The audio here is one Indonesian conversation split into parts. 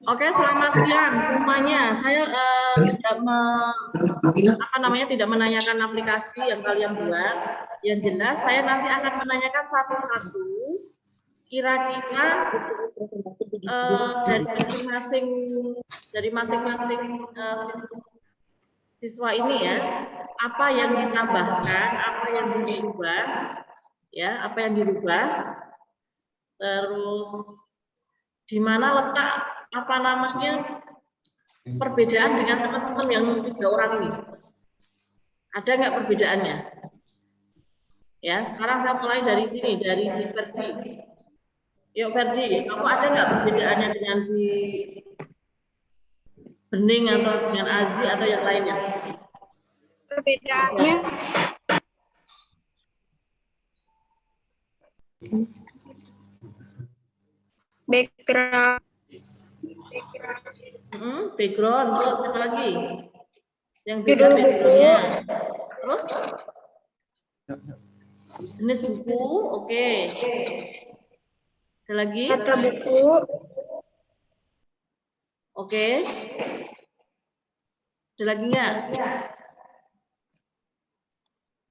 Oke, selamat siang semuanya. Saya tidak menanyakan aplikasi yang kalian buat. Yang jelas saya nanti akan menanyakan satu-satu. Kira-kira dari masing-masing siswa ini ya, apa yang ditambahkan, apa yang dirubah, ya, apa yang dirubah. Terus di mana letak perbedaan dengan teman-teman yang 3 orang ini? Ada nggak perbedaannya? Ya, sekarang saya mulai dari sini, dari si Ferdi. Yuk Ferdi, kamu ada nggak perbedaannya dengan si Bening atau dengan Azi atau yang lainnya? Perbedaannya background. Background, terus apa lagi? Yang beda Judul backgroundnya. buku. Terus? Jenis buku, oke. Ada lagi? Kata buku. Oke. Ada lagi nggak?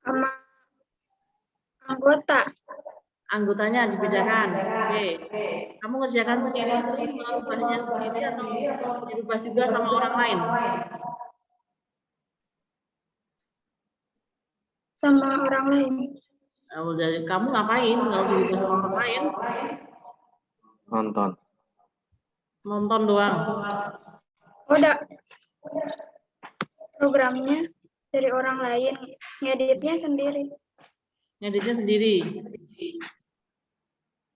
Sama anggota. Anggotanya dibedakan. Oke. Kamu ngerjakan sendiri itu, merubahnya sendiri atau dirubah juga sama orang lain? Sama orang lain. Dari kamu ngapain kalau dirubah sama orang lain? Nonton. Nonton doang. Oh, ada programnya dari orang lain, ngeditnya sendiri. Ngeditnya sendiri.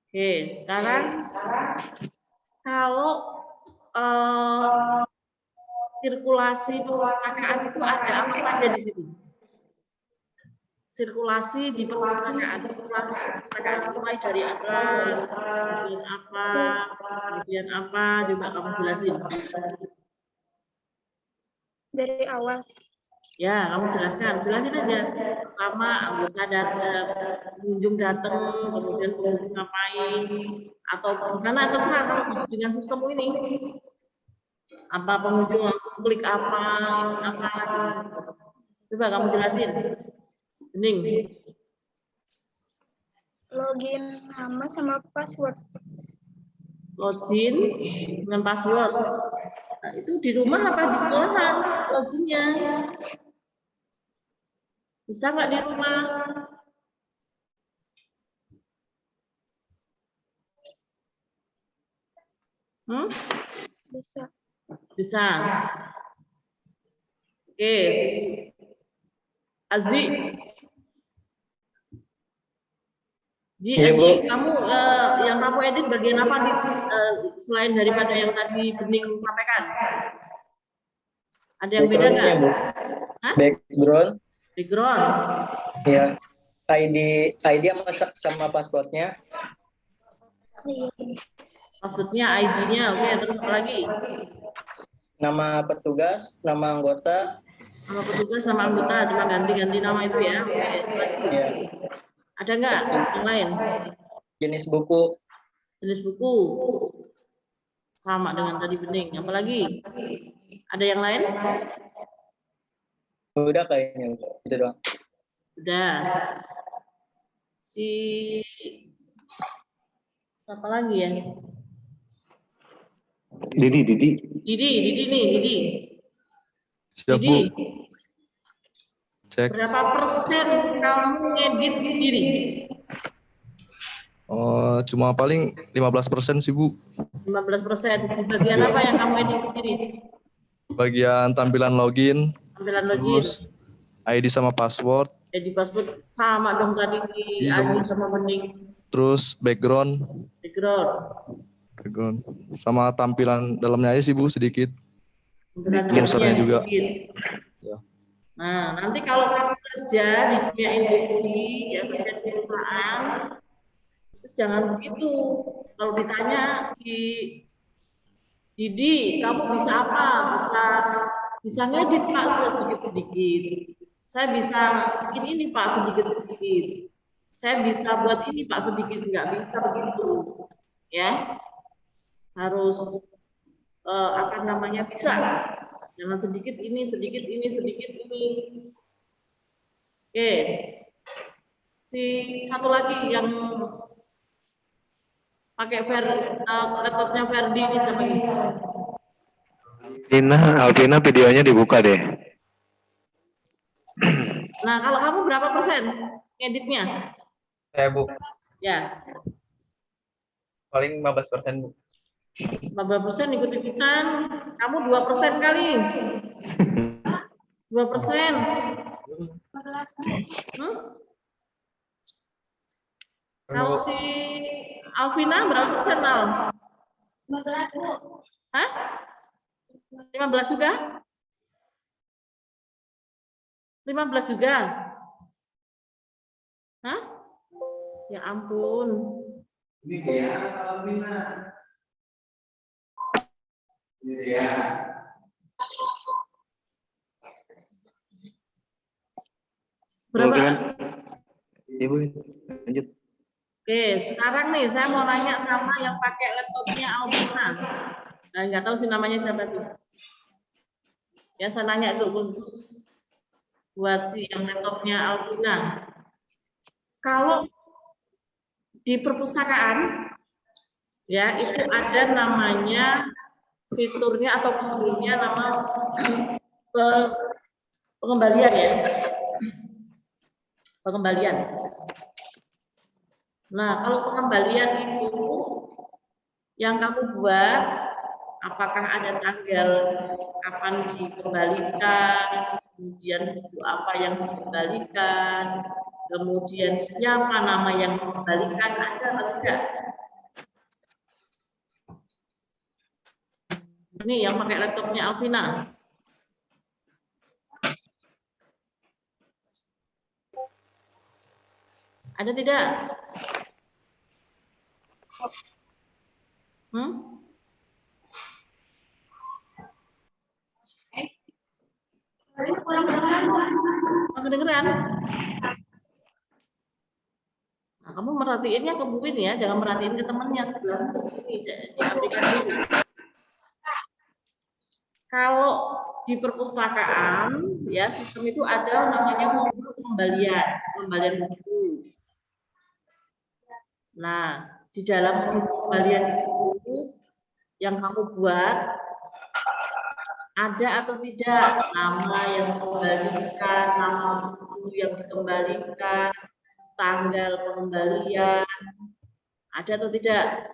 Oke, sekarang kalau sirkulasi perpustakaan itu ada apa saja di situ? Sirkulasi di perpustakaan, mulai dari apa, kemudian apa, coba kamu jelasin. Dari awal. Ya, kamu jelasin aja. Pertama, anggota datang, pengunjung datang, kemudian pengunjung ngapain, atau karena terserah kamu dengan sistem ini. Apa pengunjung langsung klik apa. Coba kamu jelasin. Bening. Login nama sama password. Login dengan password. Nah, itu di rumah apa di sekolahan loginnya? Bisa nggak di rumah? Bisa. Bisa. Oke. Azi. Kamu yang kamu edit bagian apa selain daripada yang tadi Bening sampaikan? Ada yang beda nggak? Background. Background. Ya. ID sama passwordnya. Passwordnya, ID-nya, oke. Terus apa lagi? Nama petugas, nama anggota. Nama petugas, nama anggota, cuma ganti-ganti nama itu ya. Oke. Lagi. Ya. Ada nggak yang lain? Jenis buku. Jenis buku. Sama dengan tadi Bening. Apa lagi? Ada yang lain? Udah kayaknya. Itu doang. Udah. Apa lagi ya? Didi. Siap, Bu. Cek. Berapa persen kamu ngedit sendiri? Oh, cuma paling 15% sih, Bu. 15%. Di bagian apa yang kamu edit sendiri? Bagian tampilan login. Terus ID sama password. ID password sama dong tadi si ID sama Bening. Terus background. Sama tampilan dalamnya aja sih, Bu, sedikit. Browsernya juga. Ya. Nah, nanti kalau kamu kerja di dunia industri, ya kerja di perusahaan, jangan begitu. Kalau ditanya si Didi, kamu bisa apa? Bisa ngedit Pak sedikit-sedikit. Saya bisa bikin ini Pak sedikit-sedikit. Saya bisa buat ini Pak sedikit, nggak bisa begitu. Ya, harus apa namanya bisa. Jangan sedikit ini, sedikit ini, sedikit ini. Oke. Si satu lagi yang pakai laptopnya Ferdi ini siapa ini? Alvina videonya dibuka deh. Nah, kalau kamu berapa persen editnya? Saya Bu, Ya, paling 15% Bu. 15% ikut-ikutan. Kamu 2% kali. 2%. Kalau si Alvina berapa persen, Al? 15, Bu. Hah? 15 juga? 15 juga? Hah? Ya ampun. Berapa? Oke, kan? Ibu, lanjut. Oke, sekarang nih saya mau nanya sama yang pakai laptopnya Alvina. Nah, nggak tahu sih namanya siapa tuh. Ya, saya nanya tuh khusus buat si yang laptopnya Alvina. Kalau di perpustakaan, ya itu ada namanya fiturnya atau modulnya nama pengembalian ya. Pengembalian. Nah, kalau pengembalian itu yang kamu buat, apakah ada tanggal kapan dikembalikan, kemudian buku apa yang dikembalikan, kemudian siapa nama yang dikembalikan, ada atau tidak? Ini yang pakai laptopnya Alvina. Ada tidak? Kurang kedengeran, Bu. Kedengeran? Nah, kamu merhatiinnya ke Bu ini ya, jangan merhatiin ke temannya sebelah ini. Diambilkan dulu. Kalau di perpustakaan, ya sistem itu ada namanya modul pengembalian buku. Nah, di dalam modul pengembalian itu yang kamu buat ada atau tidak nama yang dikembalikan, nama buku yang dikembalikan, tanggal pengembalian, ada atau tidak?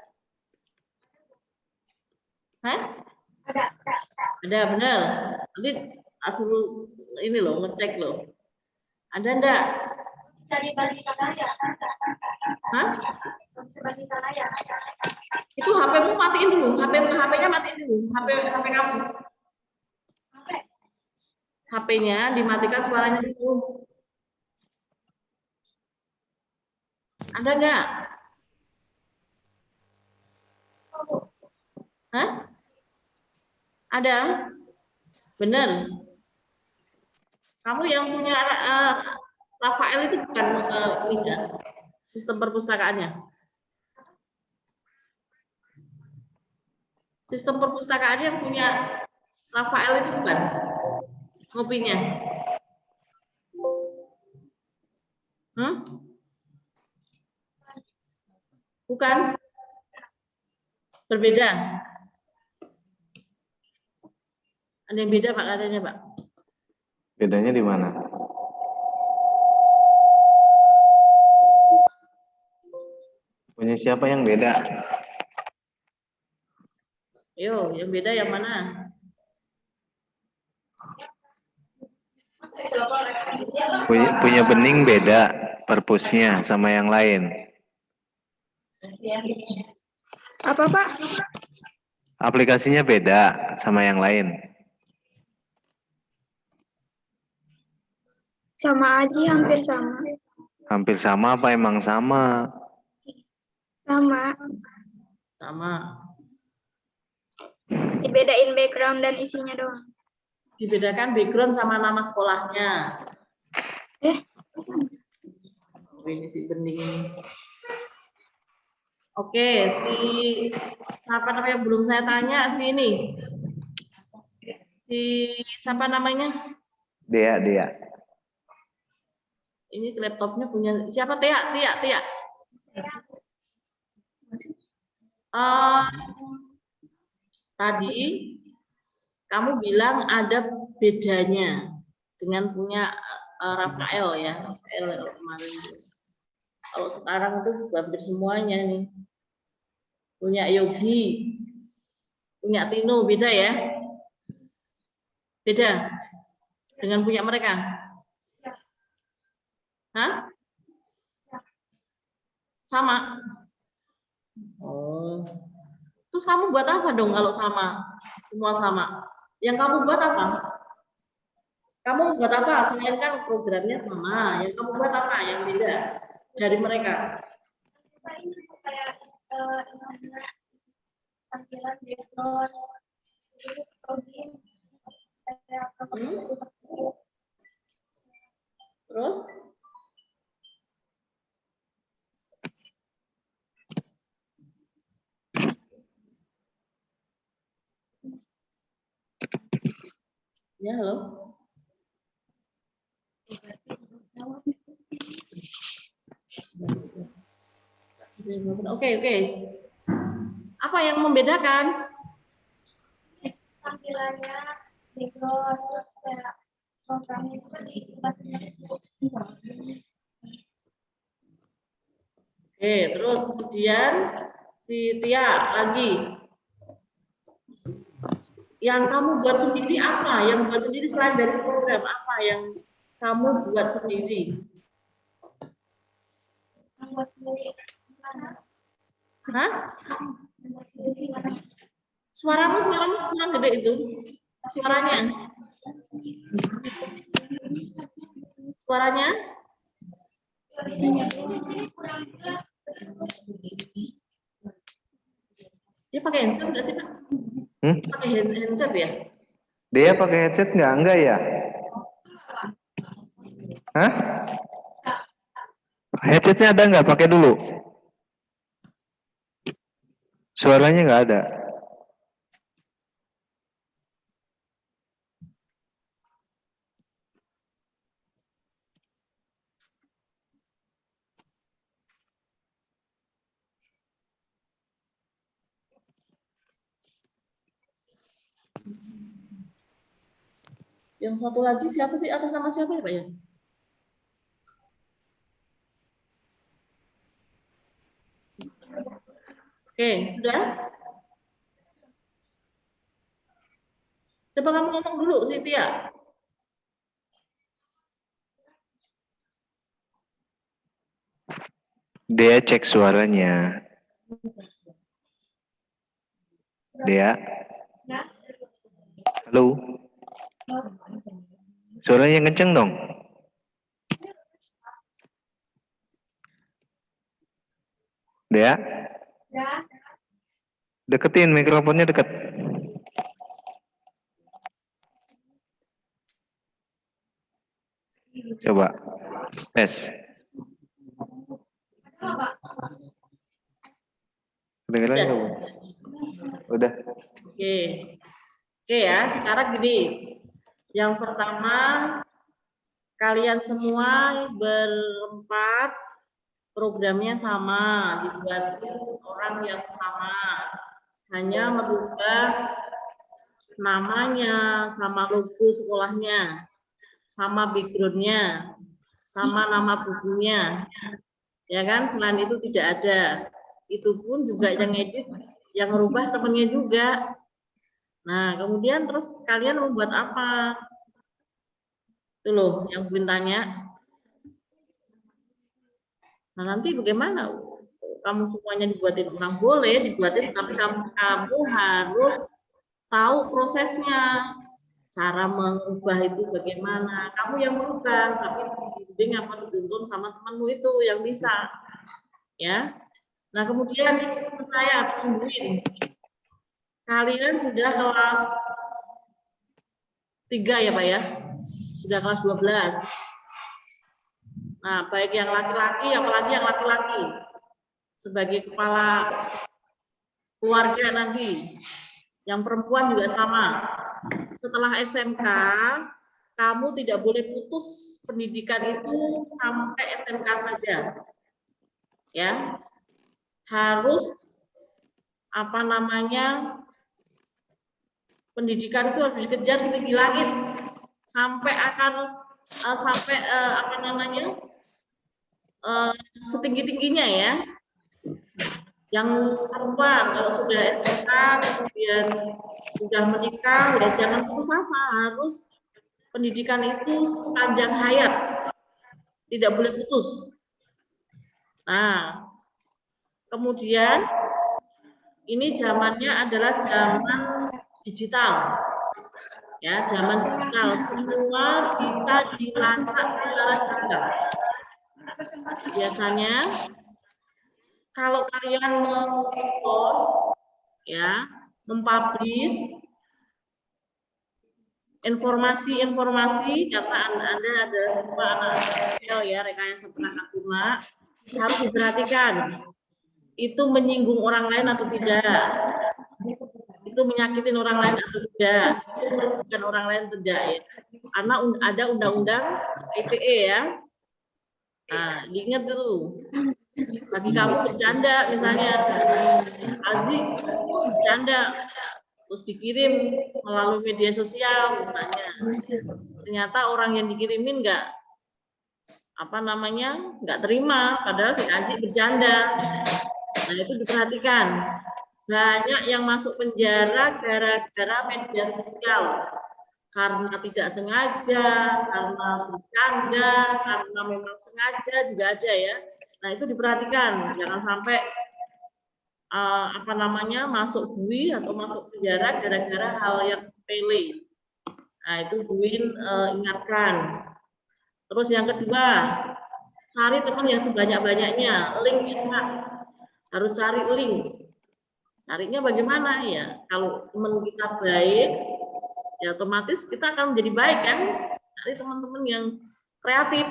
Hah? Ada, benar. Nanti asal ini loh, ngecek loh. Ada enggak? Bisa dibagikan aja. Hah? Bisa bagikan aja. Itu HP-mu matiin dulu, HP-nya matiin dulu, HP kamu. HP-nya dimatikan suaranya dulu. Ada enggak? Hah? Ada? Benar. Kamu yang punya Rafael itu bukan sistem perpustakaannya. Sistem perpustakaan yang punya Rafael itu bukan kopinya. Bukan? Berbeda? Ada yang beda Pak katanya Pak? Bedanya di mana? Punya siapa yang beda? Yo, yang beda yang mana? Punya bening beda perpusnya sama yang lain. Apa, Pak? Aplikasinya beda sama yang lain. Sama aja, hampir sama. Hampir sama apa emang sama? Sama. Sama. Dibedain background dan isinya doang. Dibedakan background sama nama sekolahnya. Oh, ini si bening. Oke, si siapa namanya belum saya tanya si ini. siapa namanya? Dea. Ini laptopnya punya siapa? Tia. Tadi kamu bilang ada bedanya dengan punya Rafael ya. Rafael kemarin. Kalau sekarang itu hampir semuanya nih. Punya Yogi, punya Tino, beda ya? Beda dengan punya mereka? Hah? Sama? Oh. Terus kamu buat apa dong kalau sama? Semua sama. Yang kamu buat apa? Kamu buat apa? Selain kan programnya sama. Yang kamu buat apa? Yang beda dari mereka? Tampilan background, Terus? Ya, halo. Oke. Apa yang membedakan? tampilannya background, terus kayak programnya itu kan Oke, terus kemudian si Tia lagi. Yang kamu buat sendiri apa? Yang buat sendiri selain dari program apa yang kamu buat sendiri? membuat sendiri mana? Hah? Membuat sendiri mana? Suaramu kurang gede itu. Suaranya. Ini kurang jelas. Dia pakai handset nggak sih, Pak? Pakai handset ya? Dia pakai headset nggak? Enggak ya? Hah? Headsetnya ada nggak? Pakai dulu. Suaranya nggak ada. Yang satu lagi siapa sih? Atas nama siapa ya, Pak ya? Oke, sudah? Coba kamu ngomong dulu, Tia. Dia cek suaranya. Dia. Halo. Suaranya kenceng dong. Dia. Deketin mikrofonnya deket. Coba. Tes. Kedengeran nggak, Bu? Udah. Oke ya, sekarang gini. Yang pertama, kalian semua berempat programnya sama, dibuat orang yang sama. Hanya merubah namanya, sama logo sekolahnya, sama background-nya, sama nama bukunya. Ya kan, selain itu tidak ada. Itu pun juga yang edit, yang merubah temennya juga. Nah, kemudian terus kalian membuat apa? Itu loh yang Bun tanya. Nah, nanti bagaimana? Kamu semuanya dibuatin orang boleh dibuatin, tapi kamu harus tahu prosesnya. Cara mengubah itu bagaimana? Kamu yang merubah, tapi dibimbing apa dituntun sama temanmu itu yang bisa. Ya. Nah, kemudian saya tungguin. Kalian sudah kelas 3 ya, Pak ya? Sudah kelas 12. Nah, baik yang laki-laki, apalagi yang laki-laki. Sebagai kepala keluarga nanti. Yang perempuan juga sama. Setelah SMK, kamu tidak boleh putus pendidikan itu sampai SMK saja. Ya. Harus pendidikan itu harus dikejar setinggi langit sampai setinggi-tingginya ya. Yang perempuan kalau sudah SMK kemudian sudah menikah, udah jangan putus asa, harus pendidikan itu sepanjang hayat, tidak boleh putus. Nah, kemudian ini zamannya adalah zaman digital, ya, zaman digital, semua bisa dilacak secara digital. Biasanya kalau kalian mempost, ya, mempublish informasi karena Anda adalah sebuah anak kecil ya, rekayasa perangkat lunak, harus diperhatikan. Itu menyinggung orang lain atau tidak? Itu menyakitin orang lain atau tidak? Itu merugikan orang lain atau tidak ya? Karena ada undang-undang ITE ya. Nah, diingat dulu. Bagi kamu bercanda misalnya, Aziz bercanda, terus dikirim melalui media sosial misalnya. Ternyata orang yang dikirimin nggak terima, padahal si Aziz bercanda. Nah, itu diperhatikan. Banyak yang masuk penjara gara-gara media sosial. Karena tidak sengaja, karena bercanda, karena memang sengaja juga ada ya. Nah, itu diperhatikan. Jangan sampai masuk bui atau masuk penjara gara-gara hal yang sepele. Nah, itu Buin ingatkan. Terus yang kedua, cari teman yang sebanyak-banyaknya. Link enak. Harus cari link. Carinya bagaimana ya? Kalau teman kita baik, ya otomatis kita akan menjadi baik kan? Cari teman-teman yang kreatif.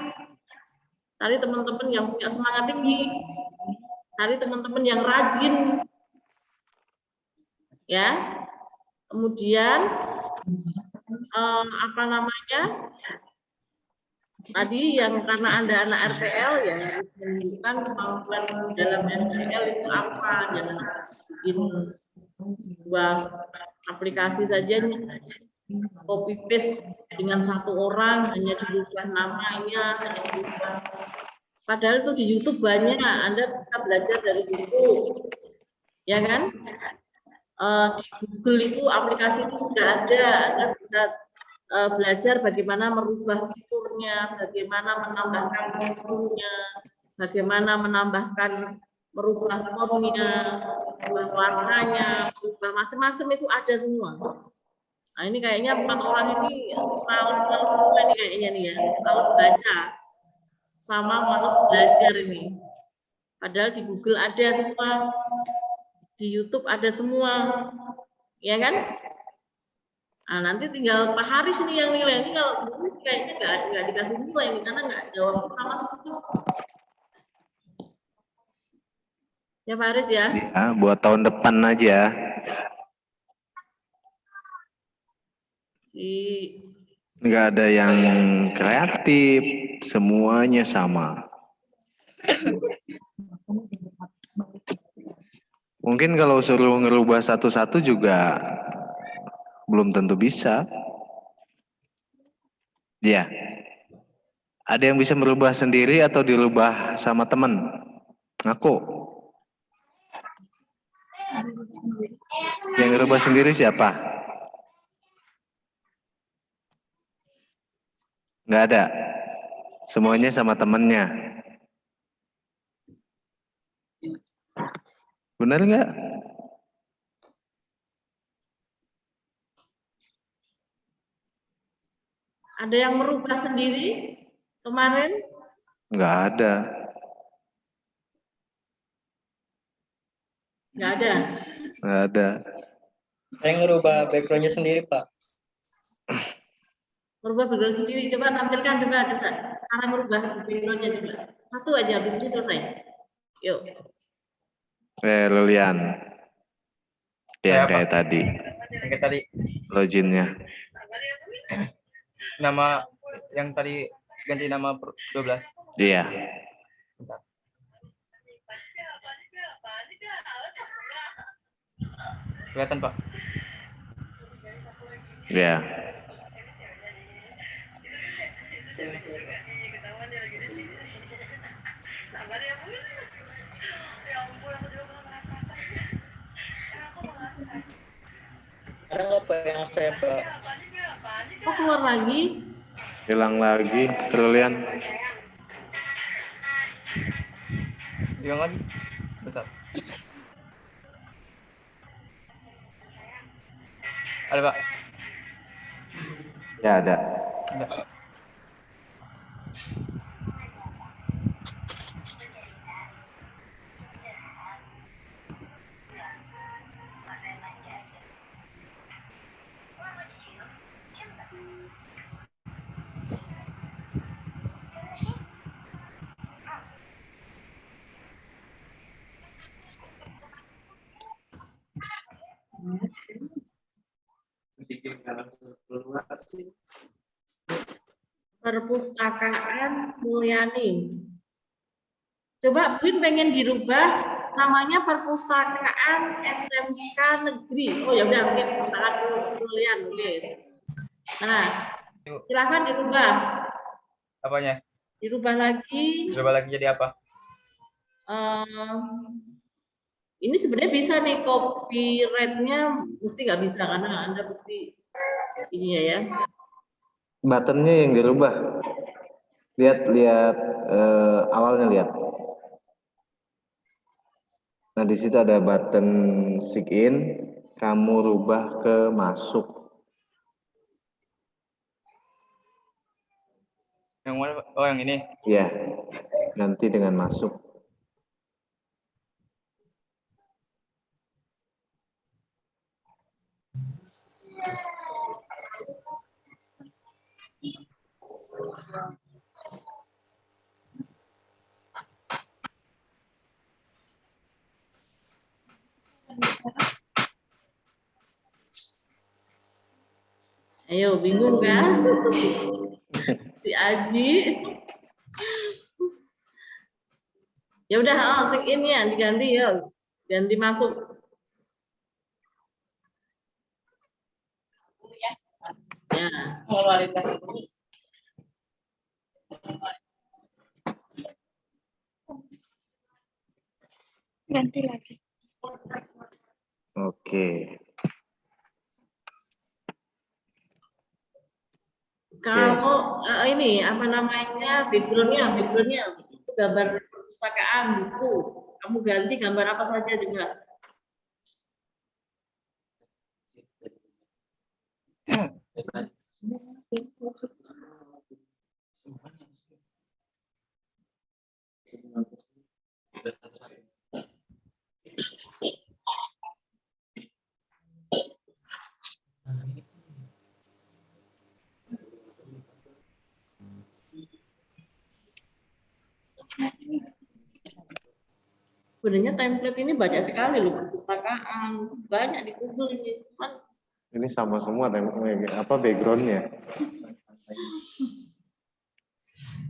Cari teman-teman yang punya semangat tinggi. Cari teman-teman yang rajin. Ya. Kemudian tadi yang karena Anda anak RPL ya harus menunjukkan kemampuan dalam RPL itu apa, jangan bikin sebuah aplikasi saja copy paste dengan satu orang hanya diubah namanya, hanya diubah. Padahal itu di YouTube banyak, Anda bisa belajar dari buku, ya kan? Di Google itu aplikasi itu sudah ada, Anda bisa belajar bagaimana merubah fiturnya, bagaimana menambahkan fiturnya, bagaimana merubah fontnya, merubah warnanya, merubah macam-macam itu ada semua. Nah, ini kayaknya 4 orang ini males semua ini kayaknya nih ya, males baca sama males belajar ini. Padahal di Google ada semua, di YouTube ada semua, ya kan? Nah, nanti tinggal Pak Haris ini yang nilai. Ini kalau dulu kayaknya nggak dikasih nilai ini karena nggak jawab sama sekali. Ya Pak Haris ya. Ya, buat tahun depan aja. Nggak ada yang kreatif, semuanya sama. Mungkin kalau suruh ngerubah satu-satu juga belum tentu bisa. Ya. Ada yang bisa merubah sendiri atau dirubah sama teman? Ngaku. Yang ngerubah sendiri siapa? Nggak ada. Semuanya sama temennya. Benar nggak? Ada yang merubah sendiri kemarin? Nggak ada. Nggak ada. Nggak ada. Saya ngerubah backgroundnya sendiri, Pak. Merubah background sendiri. Coba tampilkan, coba. Cara merubah backgroundnya coba. Satu aja, habis ini selesai. Yuk. Lilian. Yang kayak tadi. Yang kayak tadi loginnya. nama yang tadi ganti nama 12. Iya. Bentar. Kelihatan Pak. Iya. Ada nggak Pak yang saya Pak? Oh, keluar lagi. Hilang lagi, Trulian. Hilang lagi. Bentar. Ada Pak. Ya ada. Ada. Perpustakaan Mulyani. Coba Buin pengen dirubah namanya Perpustakaan SMK Negeri. Oh ya udah, oke, Perpustakaan Mulyani. Oke. Nah, silakan dirubah. Apanya? Dirubah lagi. Coba lagi jadi apa? Ini sebenarnya bisa nih, copyright-nya mesti nggak bisa karena Anda mesti ini ya. Buttonnya yang dirubah. Lihat awalnya lihat. Nah di situ ada button sign in. Kamu rubah ke masuk. Yang mana Pak? Oh yang ini. Ya, ganti dengan masuk. Ayo, bingung kan? Si Aji. Ya udah, sign in-nya diganti ya. Ganti masuk. Ya. Popularitas ini. Ganti lagi. Oke. Kalau ini apa namanya backgroundnya itu gambar perpustakaan buku. Kamu ganti gambar apa saja juga. Sebenarnya template ini banyak sekali loh, perpustakaan banyak di Google ini. Cuman Ini sama semua backgroundnya.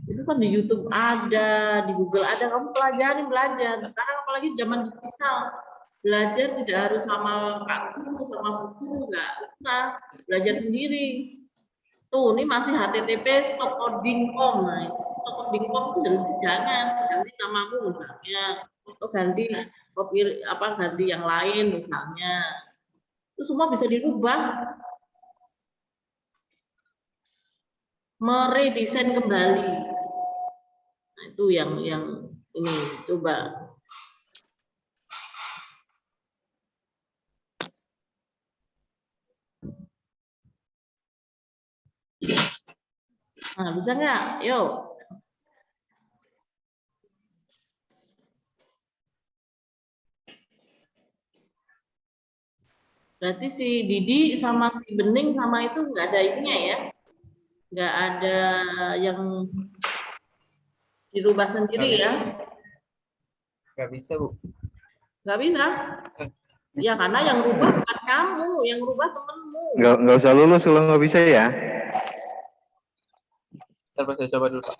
itu kan di YouTube ada, di Google ada, kamu pelajari belajar. Sekarang apalagi zaman digital, belajar tidak harus sama Kak Guru, sama buku, nggak bisa belajar sendiri. Tuh, ini masih HTTP stopcoding.com. Nah, stopcoding.com itu harus jangan ganti namamu misalnya, atau ganti ganti yang lain misalnya. Itu semua bisa dirubah. Meredesain kembali. Nah, itu yang ini coba. Nah, bisa nggak? Yuk. Berarti si Didi sama si Bening sama itu nggak ada ininya ya? Nggak ada yang dirubah sendiri ya? Nggak bisa Bu. Nggak bisa? Ya karena yang rubah bukan kamu, yang rubah temenmu. Nggak usah lulus kalau nggak bisa ya. Ntar Pak, saya coba dulu Pak.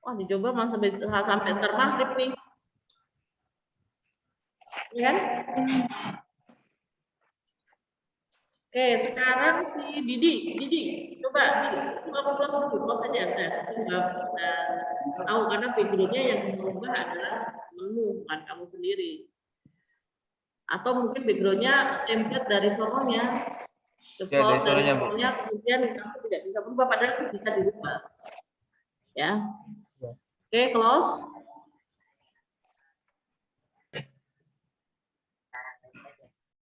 Wah dicoba masih sampai termaghrib nih. Ya kan? Oke, sekarang si Didi, coba Didi, aku close dulu, close aja. Udah tahu karena backgroundnya yang merubah adalah temenmu, bukan kamu sendiri. Atau mungkin backgroundnya template dari sononya, default dari dari sononya, Bu. sononya, kemudian kamu tidak bisa berubah, padahal itu bisa dirubah. Ya, oke, close.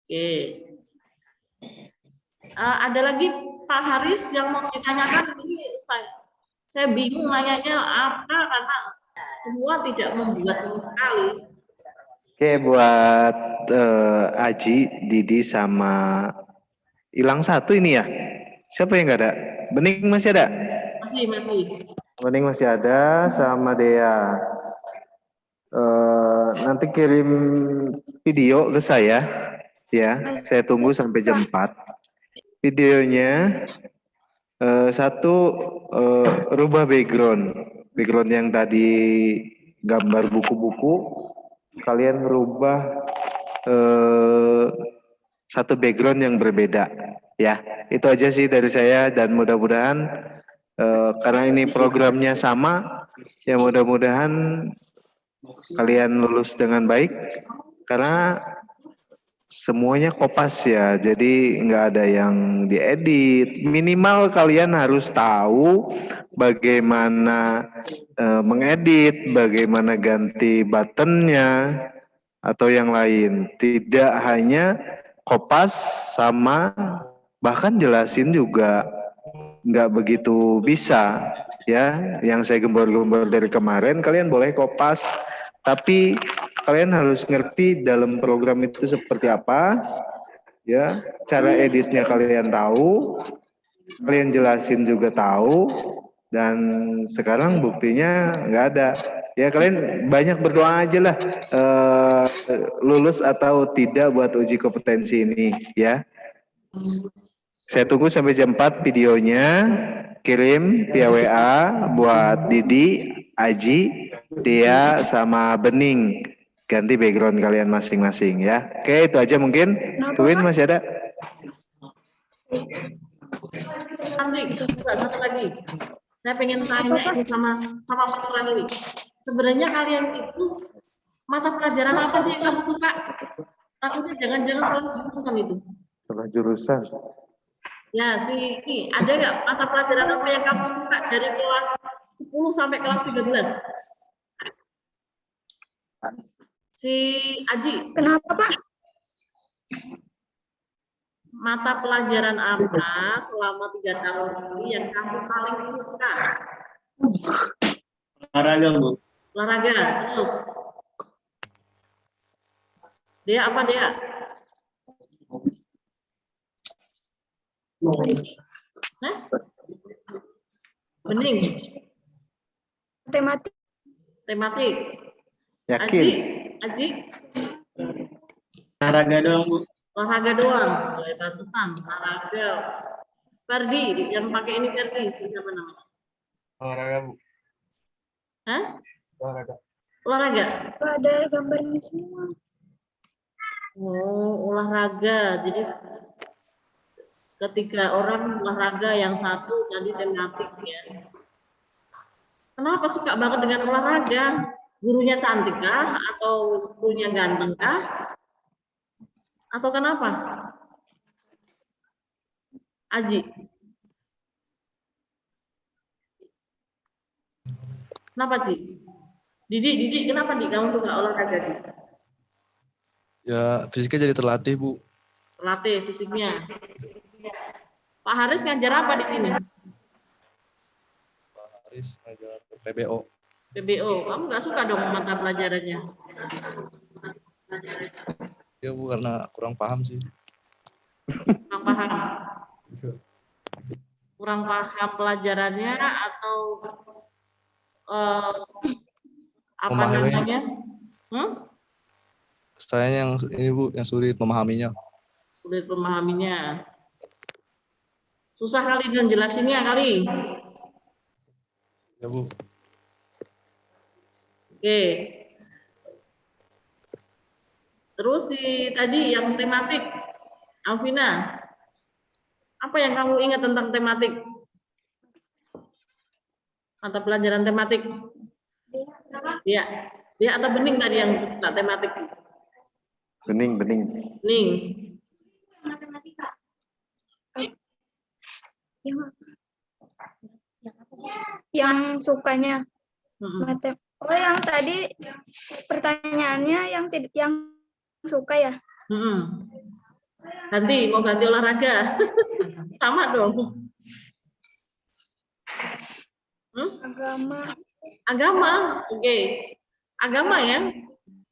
Oke. Ada lagi Pak Haris yang mau ditanyakan, ini saya bingung nanyanya apa karena semua tidak membuat sama sekali. Oke, buat Aji, Didi sama hilang satu ini ya. Siapa yang nggak ada? Bening masih ada? Masih. Bening masih ada sama Dea. Nanti kirim video ke saya ya. Saya tunggu sampai jam 4. Videonya satu rubah background yang tadi gambar buku-buku, kalian rubah satu background yang berbeda ya. Itu aja sih dari saya dan mudah-mudahan karena ini programnya sama ya, mudah-mudahan kalian lulus dengan baik karena semuanya kopas ya, jadi nggak ada yang diedit. Minimal kalian harus tahu bagaimana mengedit, bagaimana ganti buttonnya atau yang lain. Tidak hanya kopas sama, bahkan jelasin juga nggak begitu bisa ya. Yang saya gembor-gembor dari kemarin, kalian boleh kopas, tapi kalian harus ngerti dalam program itu seperti apa, ya, cara editnya kalian tahu, kalian jelasin juga tahu, dan sekarang buktinya nggak ada. Ya kalian banyak berdoa aja lah lulus atau tidak buat uji kompetensi ini, ya. Saya tunggu sampai jam 4 videonya, kirim via WA buat Didi, Aji, Dea, sama Bening. Ganti background kalian masing-masing ya. Oke, itu aja mungkin. Twin masih ada? Nanti juga satu lagi. Saya pengen tanya ini sama orang ini. Sebenarnya kalian itu mata pelajaran apa sih yang kamu suka? Takutnya jangan-jangan salah jurusan itu. Salah jurusan. Ya, ini ada nggak mata pelajaran apa yang kamu suka dari kelas 10 sampai kelas 13? Si Aji. Kenapa Pak? Mata pelajaran apa selama 3 tahun ini yang kamu paling suka? Olahraga, Bu. Olahraga, terus. Dia apa dia? Hah? Bening. Matematik. Tematik. Yakin? Aji. Olahraga doang, Bu. Olahraga doang. Boleh batasan. Olahraga. Ferdi, yang pakai ini Ferdi, siapa namanya? Olahraga, Bu. Hah? Olahraga. Olahraga. Gak ada gambarnya semua. Oh, olahraga. Jadi ketika orang olahraga yang satu tadi tematik ya. Kenapa suka banget dengan olahraga? Gurunya cantik kah? Atau gurunya ganteng kah? Atau kenapa? Aji. Kenapa, Ci? Didi, kenapa Di kamu suka olahraga, Di? Ya, fisiknya jadi terlatih, Bu. Terlatih fisiknya. Pak Haris ngajar apa di sini? Pak Haris ngajar PBO. PBO. Kamu nggak suka dong mata pelajarannya? Ya, Bu, karena kurang paham sih. Kurang paham. Kurang paham pelajarannya atau apa Memahami. namanya? Saya yang ini Bu, yang sulit memahaminya. Sulit memahaminya. Susah kali dan jelasinnya kali. Ya Bu. Oke. Terus si tadi yang tematik, Alvina, apa yang kamu ingat tentang tematik? Mata pelajaran tematik? Ya, dia atau bening tadi yang tak tematik? Bening. Bening. Yang sukanya Mm-mm. Oh, yang tadi pertanyaannya yang suka ya? Mm-mm. Mau ganti olahraga? Sama dong. Agama, oke. Agama ya.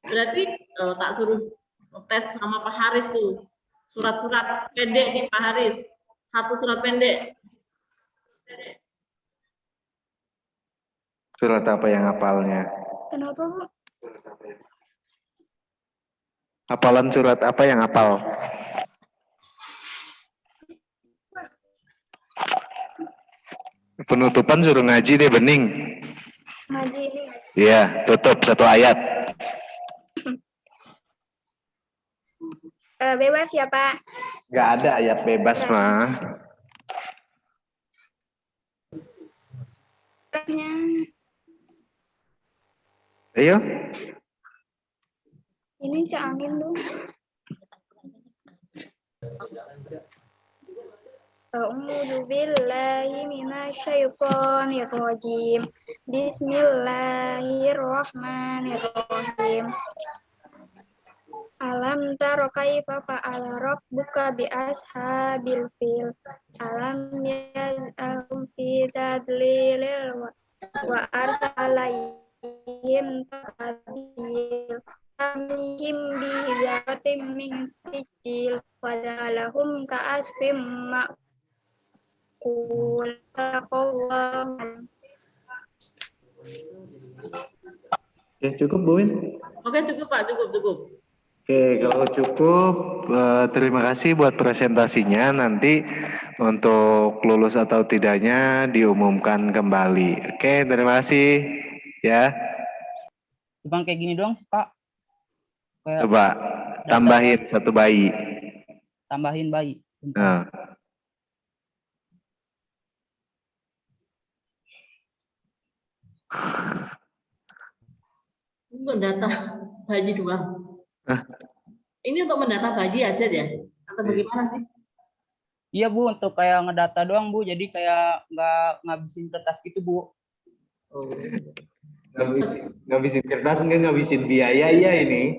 Berarti tak suruh tes sama Pak Haris tuh. Surat-surat pendek nih Pak Haris. 1 surat pendek. Surat apa yang hafalnya? Kenapa, Bu? Hafalan surat apa yang hafal? Penutupan suruh ngaji deh, Bening. Ngaji ini. Iya, tutup 1 ayat. Bebas ya, Pak? Nggak ada ayat bebas mah. Ayo. Ini Cak Angin dong. A'udzu billahi minasyaitonir rajim. Bismillahirrahmanirrahim. Alam tara kaifa fa'ala rabbuka bi ashabil fil. Alam yaz'alhum fi tadlilil wa arsalayhim tabil. Tamihim bi zatim min sijil wa dalahum ka'asfim ma'kul. Taqallahu. Oke, cukup, Bu Win? Oke, cukup Pak, cukup. Oke, kalau cukup, terima kasih buat presentasinya. Nanti untuk lulus atau tidaknya diumumkan kembali. Oke, terima kasih. Ya, Cuma kayak gini doang sih, Pak. Kayak coba tambahin 1 bayi. tambahin bayi. Nah, Untuk data bayi doang. Ini untuk mendata bayi aja ya? Atau bagaimana sih? Iya, Bu, untuk kayak ngedata doang, Bu. Jadi kayak nggak ngabisin kertas gitu, Bu. ngabisin kertas nggak ngabisin biaya ya ini.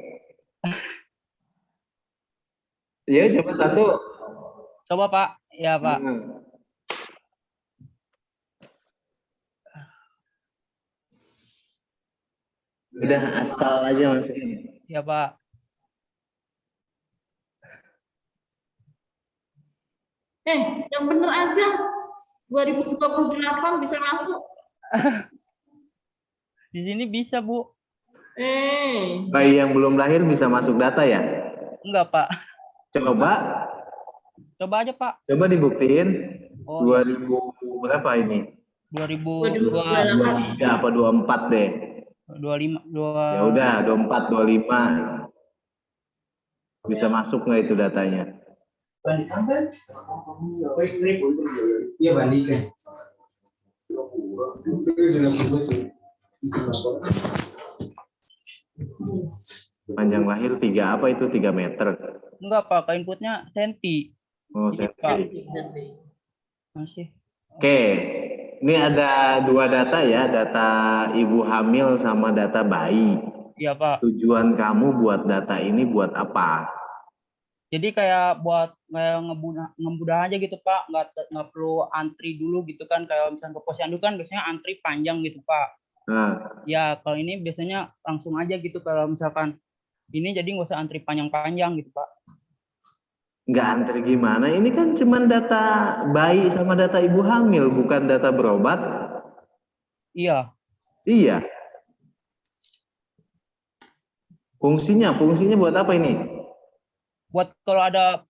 Ya, coba 1. Coba, Pak. Ya, Pak. Udah asal aja maksudnya. Ya, Pak. Yang bener aja. 2028 bisa masuk. Di sini bisa, Bu. Bayi yang belum lahir bisa masuk data ya? Enggak, Pak. Coba Coba aja, Pak. Coba dibuktiin. Oh, 2000 berapa ini? 2023 23 apa 24 deh. 25 Ya udah 24 25. Bisa masuk nggak itu datanya? Iya, bandingkan. Panjang lahir 3 apa itu 3 meter? Enggak, Pak. Inputnya senti. Oh, Iya, Pak. Masih. Oke. Ini ada 2 data ya, data ibu hamil sama data bayi. Iya, Pak. Tujuan kamu buat data ini buat apa? Jadi kayak buat ngemudah aja gitu, Pak. Nggak perlu antri dulu gitu kan. Kayak misalnya ke posyandu kan biasanya antri panjang gitu, Pak. Nah, Ya, kalau ini biasanya langsung aja gitu. Kalau misalkan ini jadi nggak usah antri panjang-panjang gitu, Pak. nggak antri gimana? Ini kan cuma data bayi sama data ibu hamil, bukan data berobat. Iya. Iya. Fungsinya buat apa ini? Buat kalau ada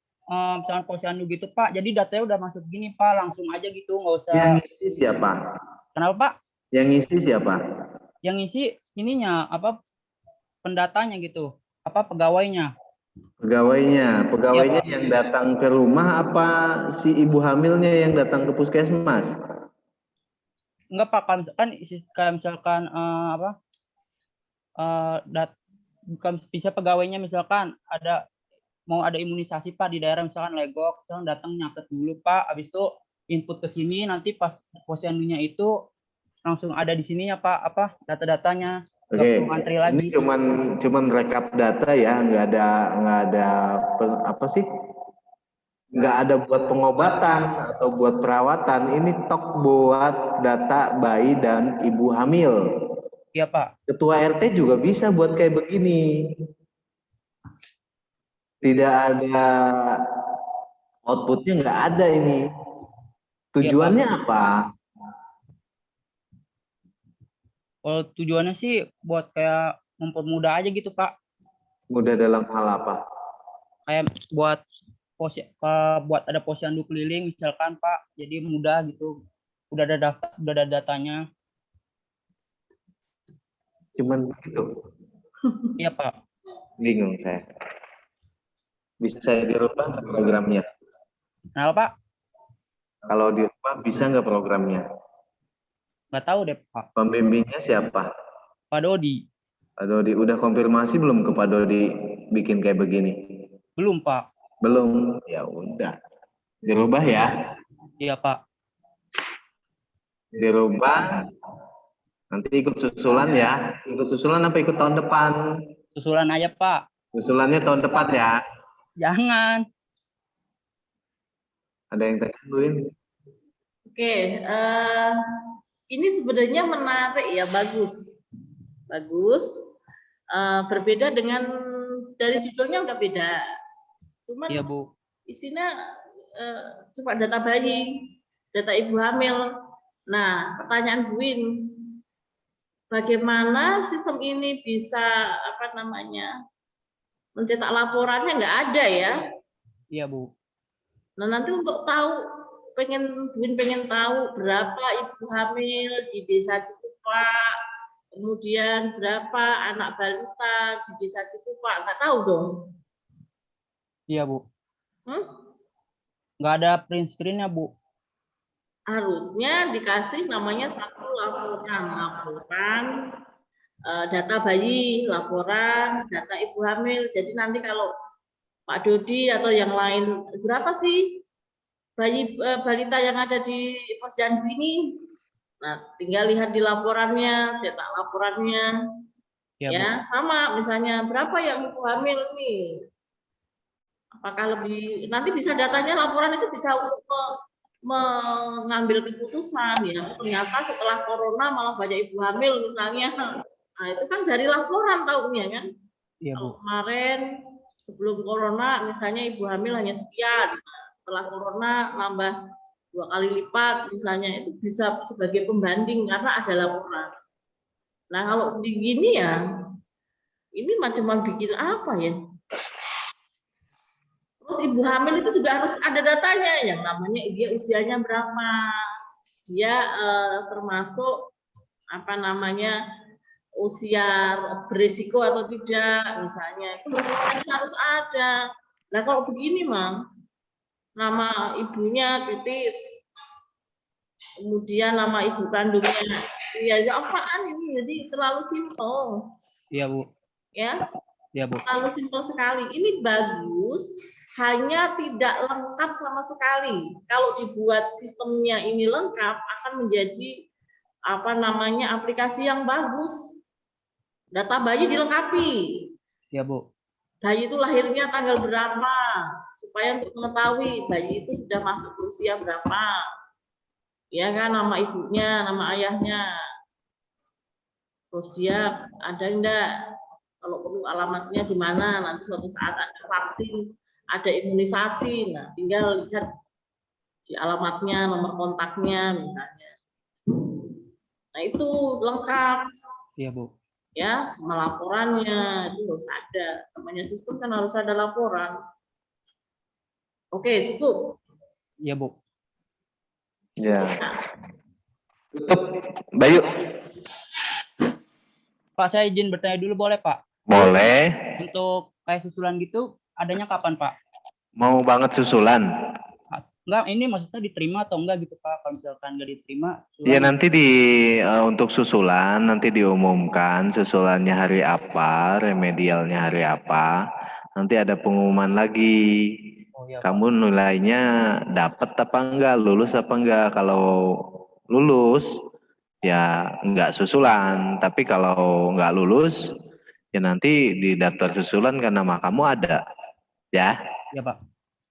misalkan posyandu gitu Pak, jadi datanya udah masuk gini Pak, langsung aja gitu, nggak usah. Yang ngisi siapa? Kenapa Pak? Yang ngisi siapa? Yang ngisi ininya apa, pendatanya gitu, apa pegawainya. Pegawainya Iya, Pak. yang datang ke rumah apa si ibu hamilnya yang datang ke puskesmas? Enggak Pak, kan kayak misalkan apa, bukan bisa pegawainya misalkan mau ada imunisasi Pak di daerah misalkan Legok, misalkan datang nyatet dulu Pak, habis itu input ke sini, nanti pas posyandunya itu langsung ada di sininya Pak, apa data-datanya. Nggak Oke, perlu antri lagi. ini cuman rekap data ya, nggak ada apa sih? Nggak ada buat pengobatan atau buat perawatan. Ini tok buat data bayi dan ibu hamil. Iya Pak. Ketua RT juga bisa buat kayak begini. Tidak ada outputnya, nggak ada ini. Tujuannya apa? Kalau tujuannya sih buat kayak mempermudah aja gitu Pak. Mudah dalam hal apa? Kayak buat ada posyandu keliling misalkan Pak, jadi mudah gitu. Udah ada datanya. Cuman begitu. Iya Pak. Bingung saya. Bisa dirubah nggak programnya? Kenapa Pak? Kalau dirubah bisa nggak programnya? Nggak tahu deh Pak. Pembimbingnya siapa? Pak Dodi. Pak Dodi udah konfirmasi belum ke Pak Dodi bikin kayak begini? Belum Pak. Belum. Ya udah. Dirubah ya. Iya Pak. Dirubah. Nanti ikut susulan ya. Ikut susulan apa ikut tahun depan? Susulan aja Pak. Susulannya tahun depan ya. Jangan. Ada yang tanya, Luin? Oke, ini sebenarnya menarik ya, bagus. Berbeda dengan dari judulnya udah beda. Cuman Iya Bu. isinya cuma data bayi, data ibu hamil. Nah, pertanyaan Buin, bagaimana sistem ini bisa mencetak laporannya? Nggak ada ya. Iya Bu. Nah, nanti untuk tahu, Buin pengen tahu berapa ibu hamil di desa Cikupa, kemudian berapa anak balita di desa Cikupa, nggak tahu dong. Iya Bu. Nggak ada print screen-nya Bu. Harusnya dikasih namanya satu laporan data bayi, laporan data ibu hamil. Jadi nanti kalau Pak Dodi atau yang lain, berapa sih balita yang ada di posyandu ini? Nah, tinggal lihat di laporannya, cetak laporannya. Ya, sama misalnya berapa yang ibu hamil nih? Apakah lebih, nanti bisa datanya, laporan itu bisa untuk mengambil keputusan ya. Ternyata setelah corona malah banyak ibu hamil misalnya. Nah, itu kan dari laporan tahunya kan. Iya Bu. Kalau kemarin sebelum corona misalnya ibu hamil hanya sekian. Nah, setelah corona nambah 2 kali lipat misalnya, itu bisa sebagai pembanding karena ada laporan. Nah, kalau begini ya, ini cuma bikin apa ya? Terus ibu hamil itu juga harus ada datanya, yang namanya dia usianya berapa, dia termasuk usia berisiko atau tidak, misalnya itu harus ada. Nah, kalau begini Mang, nama ibunya Titis, kemudian nama ibu kandungnya, ya apaan ini? Jadi terlalu simpel. Iya Bu. Ya, Iya Bu. terlalu simpel sekali. Ini bagus, hanya tidak lengkap sama sekali. Kalau dibuat sistemnya ini lengkap, akan menjadi aplikasi yang bagus. Data bayi dilengkapi. Iya Bu. Bayi itu lahirnya tanggal berapa, supaya untuk mengetahui bayi itu sudah masuk usia berapa. Ya kan, nama ibunya, nama ayahnya. Terus dia ada enggak, kalau perlu alamatnya di mana, nanti suatu saat ada vaksin, ada imunisasi, nah tinggal lihat di alamatnya, nomor kontaknya misalnya. Nah itu lengkap. Iya Bu. ya, sama laporannya itu harus ada. Namanya sistem kan harus ada laporan. Oke, cukup. Iya, Bu. Ya. Tutup, Bayu. Pak, saya izin bertanya dulu boleh, Pak? Boleh. Untuk kayak susulan gitu, adanya kapan, Pak? Mau banget susulan? Enggak, ini maksudnya diterima atau enggak gitu, Pak? Kalau misalkan nggak diterima, Iya, nanti untuk susulan nanti diumumkan susulannya hari apa, remedialnya hari apa. Nanti ada pengumuman lagi. Oh, iya, Pak. Kamu nilainya dapat apa enggak, lulus apa enggak. Kalau lulus ya enggak susulan, tapi kalau enggak lulus ya nanti di daftar susulan kan nama kamu ada. Ya. Iya, Pak.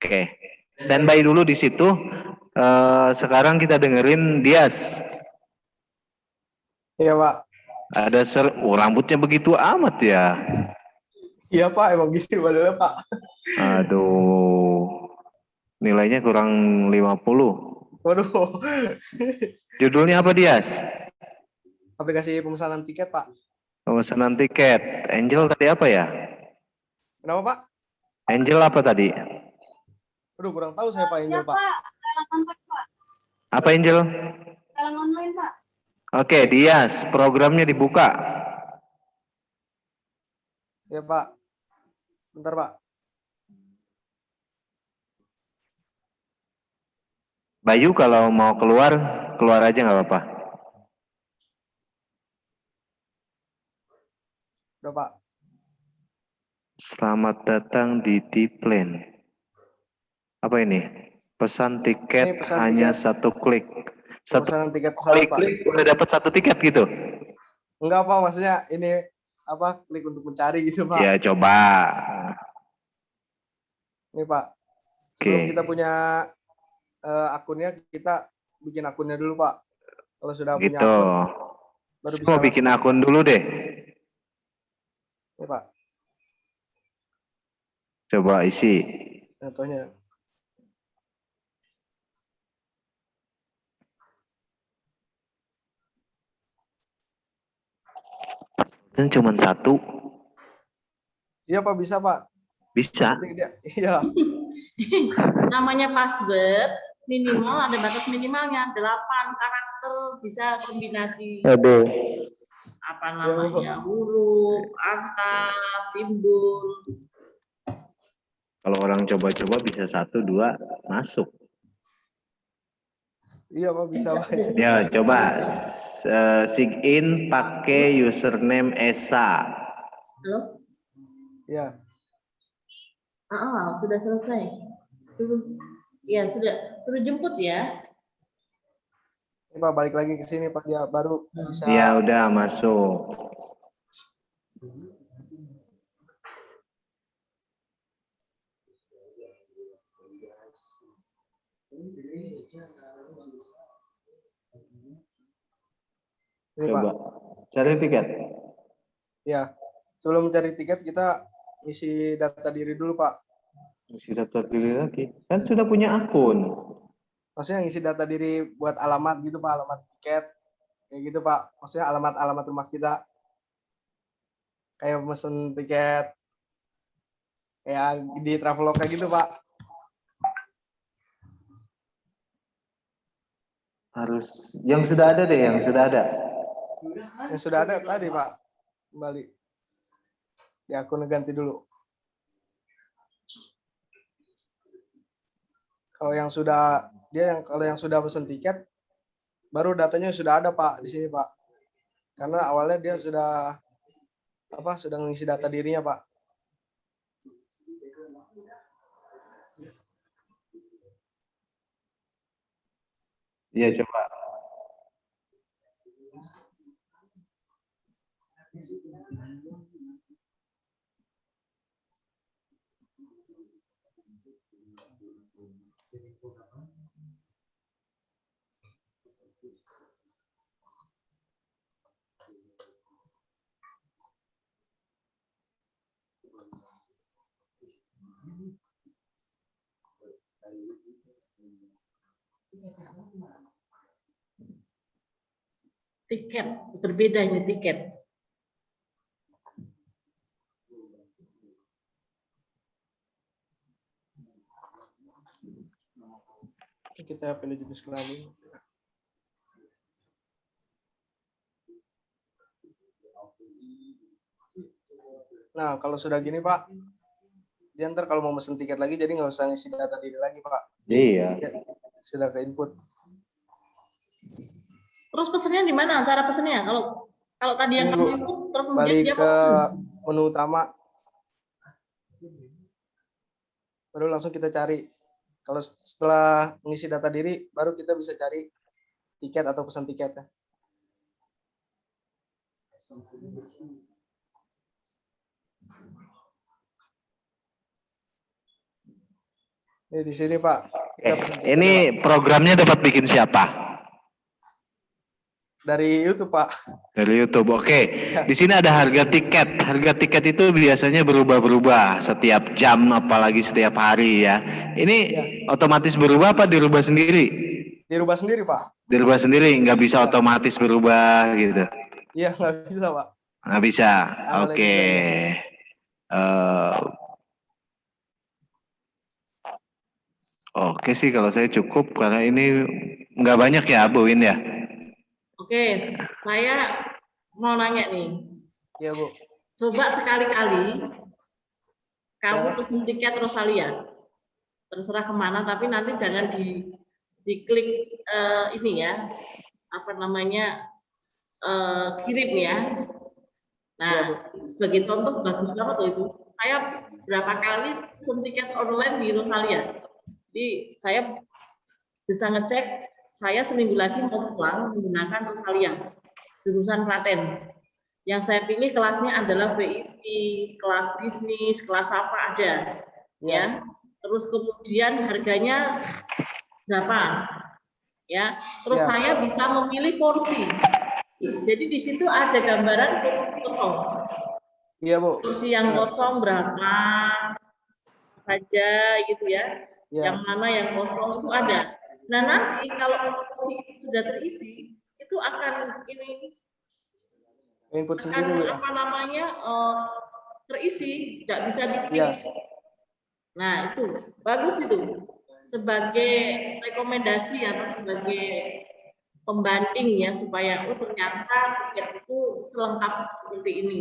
Oke. Standby dulu di situ. Sekarang kita dengerin Dias. Iya Pak. Ada rambutnya begitu amat ya. Iya Pak, emang gitu padahal Pak. Aduh. Nilainya kurang 50. Waduh. Judulnya apa, Dias? Aplikasi pemesanan tiket Pak. Pemesanan tiket. Angel tadi apa ya? Kenapa Pak? Angel apa tadi? Aduh, kurang tahu saya Pak Angel Pak. Apa Angel? Talang online, Pak. Oke, Dias, programnya dibuka. Ya Pak. Bentar Pak. Bayu kalau mau keluar, keluar aja nggak apa-apa. Udah Pak. Selamat datang di Diplan. Apa ini? Pesan tiket Ini pesan hanya tiket. satu klik. Satu Pemesanan tiket pesawat Pak. klik udah dapat satu tiket gitu. Enggak Pak, maksudnya ini apa? Klik untuk mencari gitu Pak. Ya coba. Ini Pak. Sebelum kita punya akunnya, kita bikin akunnya dulu Pak. Kalau sudah punya Gitu. akun, baru Saya bisa mau bikin akun dulu deh. Ini Pak. Coba isi. Contohnya. Dan cuma satu. Iya Pak, bisa Pak. Bisa. Iya. Namanya password, minimal ada batas minimalnya 8 karakter, bisa kombinasi Aduh. apa namanya, huruf, angka, simbol. Kalau orang coba-coba bisa 1, 2 masuk. Iya Pak, bisa Pak. Ya coba sign in pakai username Esa. Halo? Iya. Sudah selesai. Ya sudah, suruh jemput ya. Ini Pak, balik lagi ke sini Pak, dia baru bisa. Ya udah masuk. Ini Coba Pak. cari tiket. Ya. Sebelum mencari tiket, kita isi data diri dulu Pak. Isi daftar diri lagi. Kan sudah punya akun. Maksudnya ngisi data diri buat alamat gitu Pak, alamat tiket. Kayak gitu Pak. Maksudnya alamat rumah kita. Kayak mesen tiket. Kayak di Traveloka gitu Pak. Harus yang sudah ada deh, yang sudah ada. Yang sudah ada tadi Pak. Kembali. Ya, akun ganti dulu. Kalau yang sudah kalau yang sudah pesen tiket, baru datanya sudah ada Pak di sini Pak. Karena awalnya dia sudah ngisi data dirinya Pak. Iya coba. Tiket, berbeda ini tiket. Kita pilih jenis kelamin. Nah, kalau sudah gini Pak, dia ntar kalau mau mesen tiket lagi, jadi nggak usah ngisi data diri lagi Pak. Iya. Ya, sudah ke input. Terus pesennya di mana? Cara pesennya? Kalau tadi yang Sini, kamu Bu. input, terus kemudian Balik dia ke pesen. menu utama. Baru langsung kita cari. Kalau setelah mengisi data diri, baru kita bisa cari tiket atau pesan tiketnya. Ini di sini Pak. Kita pesan tiketnya, Ini Pak. programnya dapat bikin siapa? Dari YouTube Pak. Dari YouTube. Oke. Di sini ada harga tiket. Harga tiket itu biasanya berubah-berubah setiap jam, apalagi setiap hari ya. Ini otomatis berubah apa dirubah sendiri? Dirubah sendiri Pak. Dirubah sendiri, nggak bisa otomatis berubah gitu. Iya, nggak bisa Pak. Nggak bisa. Ada Oke. Oke sih kalau saya cukup karena ini nggak banyak ya Bu Win ya. Oke, saya mau nanya nih. Iya Bu. Coba sekali-kali kamu Ya. pesen tiket Rosalia. Terserah kemana, tapi nanti jangan diklik ini ya, apa namanya, kirim ya. Nah, sebagai contoh bagus banget loh itu. Saya berapa kali pesen tiket online di Rosalia. Jadi saya bisa ngecek, saya seminggu lagi mau pulang menggunakan Rosalia, jurusan Klaten. Yang saya pilih kelasnya adalah VIP, kelas bisnis, kelas apa ada, ya. Terus kemudian harganya berapa, ya. Terus saya bisa memilih porsi. Jadi di situ ada gambaran porsi kosong. Iya Bu. Porsi yang kosong berapa saja gitu ya. Yang mana yang kosong itu ada. Nah nanti kalau porsi itu sudah terisi, itu akan ini Input akan sendiri Bu. apa namanya terisi, tidak bisa diklik. Iya. Nah itu bagus itu sebagai rekomendasi atau sebagai pembanding ya supaya ternyata tiket itu selengkap seperti ini.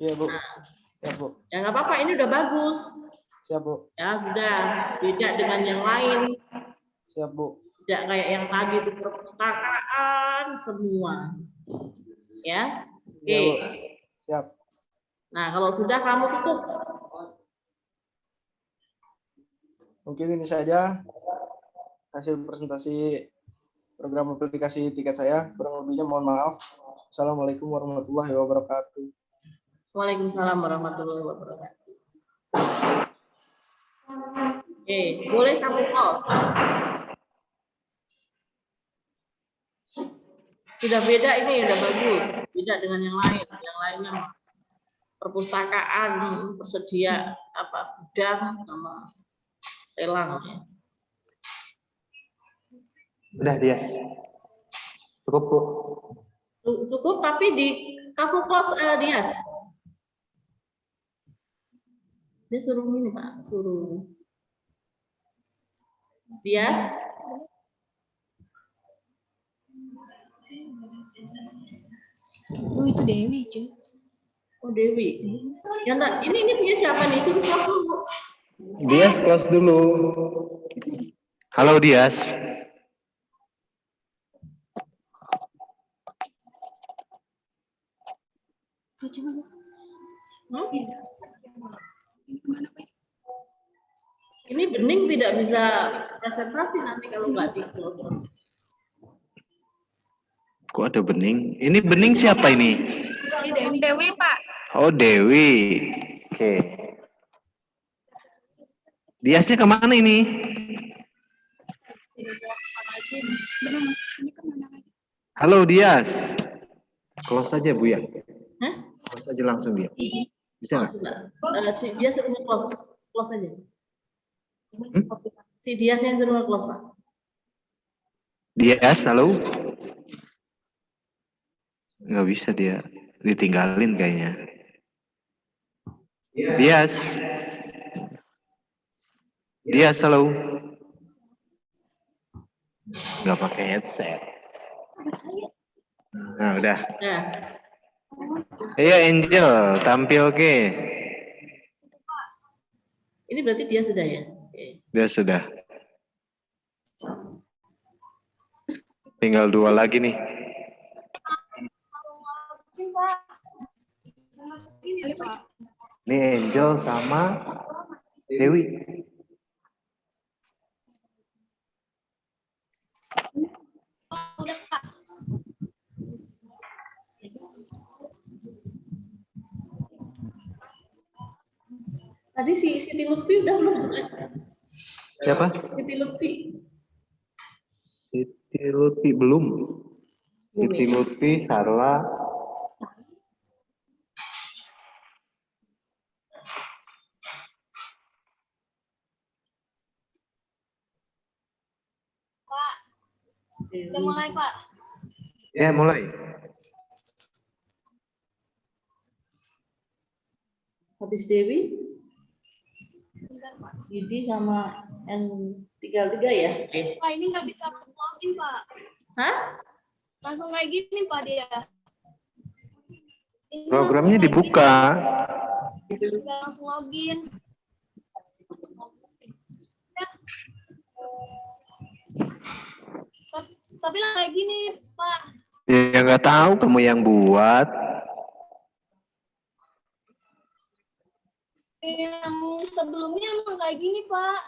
Iya Bu. Nah, Siap Bu. ya nggak apa-apa, ini udah bagus. Siap Bu. Ya sudah, beda dengan yang lain. Siap Bu. Tidak kayak yang tadi itu perpustakaan semua. Ya. Oke. Iya, Bu. Siap. Nah, kalau sudah kamu tutup. Mungkin ini saja hasil presentasi program aplikasi tiket saya. Kurang lebihnya mohon maaf. Assalamualaikum warahmatullahi wabarakatuh. Waalaikumsalam warahmatullahi wabarakatuh. Oke, boleh kamu pause. Sudah beda ini, udah bagus. Beda dengan yang lain. Yang lainnya perpustakaan, persedia apa gudang sama lelang. Ya. Udah Dias. Cukup Bu. Cukup, tapi di kamu close Dias. Dia suruh ini Pak, suruh Dias. Oh, itu Dewi, cuy. Oh Dewi. Ya enggak, ini punya siapa nih? Suruh close dulu. Dias close dulu. Halo Dias. Ini Bening tidak bisa presentasi nanti kalau nggak di close. Kok ada Bening? Ini Bening siapa ini? Ini Dewi, Pak. Oh Dewi. Oke. Diasnya kemana ini? Halo Dias. Close aja Bu ya. Hah? Close aja langsung dia. Bisa nggak? Dia suruh close aja. Si Dias yang suruh close Pak. Dias, halo? Nggak bisa dia. Ditinggalin kayaknya. Dias. Dias, halo? Nggak pakai headset. Nah, udah. Ya. Ayo Angel, tampil oke. Ini berarti dia sudah ya? Oke. Dia sudah. Tinggal 2 lagi nih. Ini Angel sama Dewi. Tadi si Siti Lutfi udah belum sebenarnya? Siapa? Siti Lutfi. Siti Lutfi belum. Siti ya? Lutfi, Sarla. Udah mulai, Pak. Ya, mulai. Habis Dewi, Didi sama N33 ya? Oke. Pak, ini nggak bisa login, Pak. Hah? Langsung kayak gini, Pak, dia. Ini Programnya langsung kayak dibuka. gini. Nggak langsung login. Tapi kayak gini, Pak. Ya nggak tahu kamu yang buat. Yang sebelumnya emang kayak gini, Pak.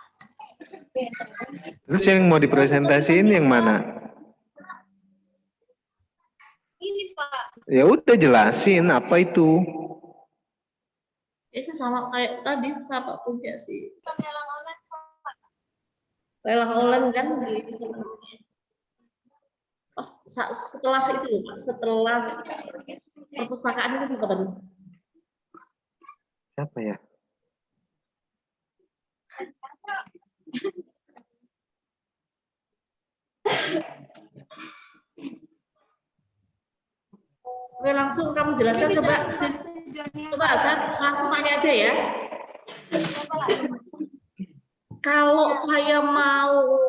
Terus yang mau dipresentasiin yang mana? Ini, Pak. Ya udah jelasin apa itu. Sama kayak tadi, siapa punya sih? Sama lelang online, Pak. Lelang online kan pas setelah itu loh, Pak, setelah perpustakaan itu siapa tadi? Siapa ya? Oke, langsung kamu jelaskan, coba saya langsung tanya aja ya. Kalau saya mau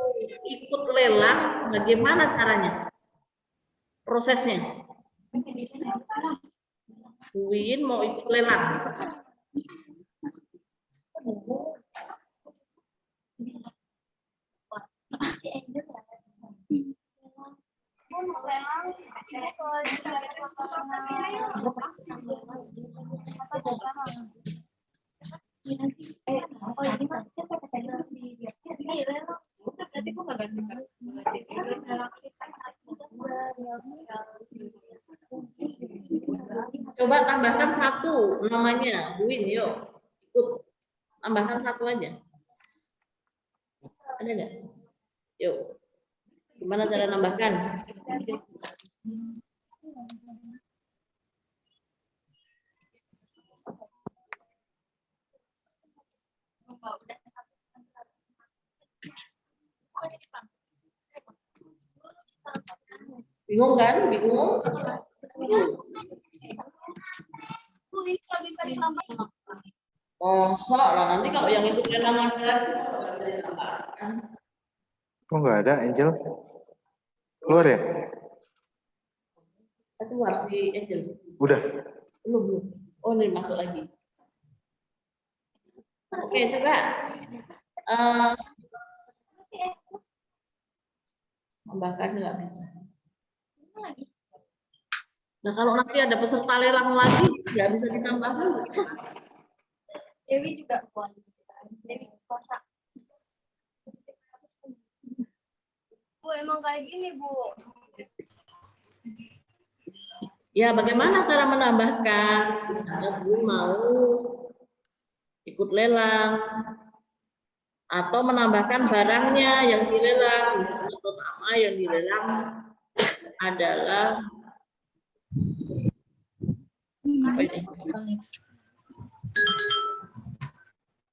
ikut lelang, bagaimana caranya? Prosesnya? Win mau ikut lelang. Coba tambahkan 1 namanya, Win, yuk ikut. Tambahkan 1 aja. Ada nggak? Yuk. Gimana cara nambahkan? Bingung kan? Bingung? Bisa ditambah. Oh, lah nanti kalau yang itu lelang ada. Kok nggak ada Angel? Keluar ya? Keluar si Angel. Udah. Belum. Oh, ini masuk lagi. Oke, coba. Tambahkan nggak bisa. Nah, kalau nanti ada peserta lelang lagi, nggak bisa ditambahkan. Dewi juga buat. Dewi puasa. Bu, emang kayak gini, Bu. Ya, bagaimana cara menambahkan? Misalnya Bu mau ikut lelang atau menambahkan barangnya yang dilelang. Misalnya pertama yang dilelang adalah apa ini?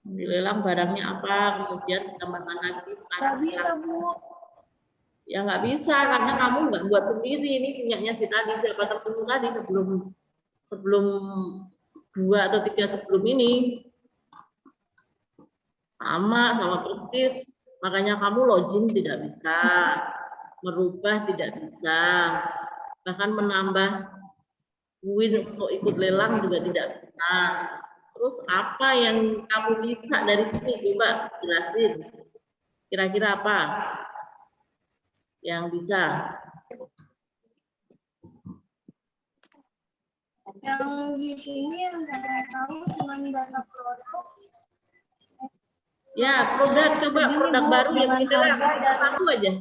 Dilelang barangnya apa, kemudian ditambahkan lagi. Nggak bisa, Bu. Ya nggak bisa karena kamu nggak buat sendiri, ini punyanya si tadi, siapa tertentu tadi sebelum 2 atau 3 sebelum ini sama persis, makanya kamu login tidak bisa. merubah tidak bisa, bahkan menambah buin untuk ikut lelang juga tidak bisa. Terus apa yang kamu bisa dari sini? Coba jelasin. Kira-kira apa yang bisa? Yang di sini yang saya tahu cuma data produk. Ya, produk, coba produk baru yang dilelang satu aja.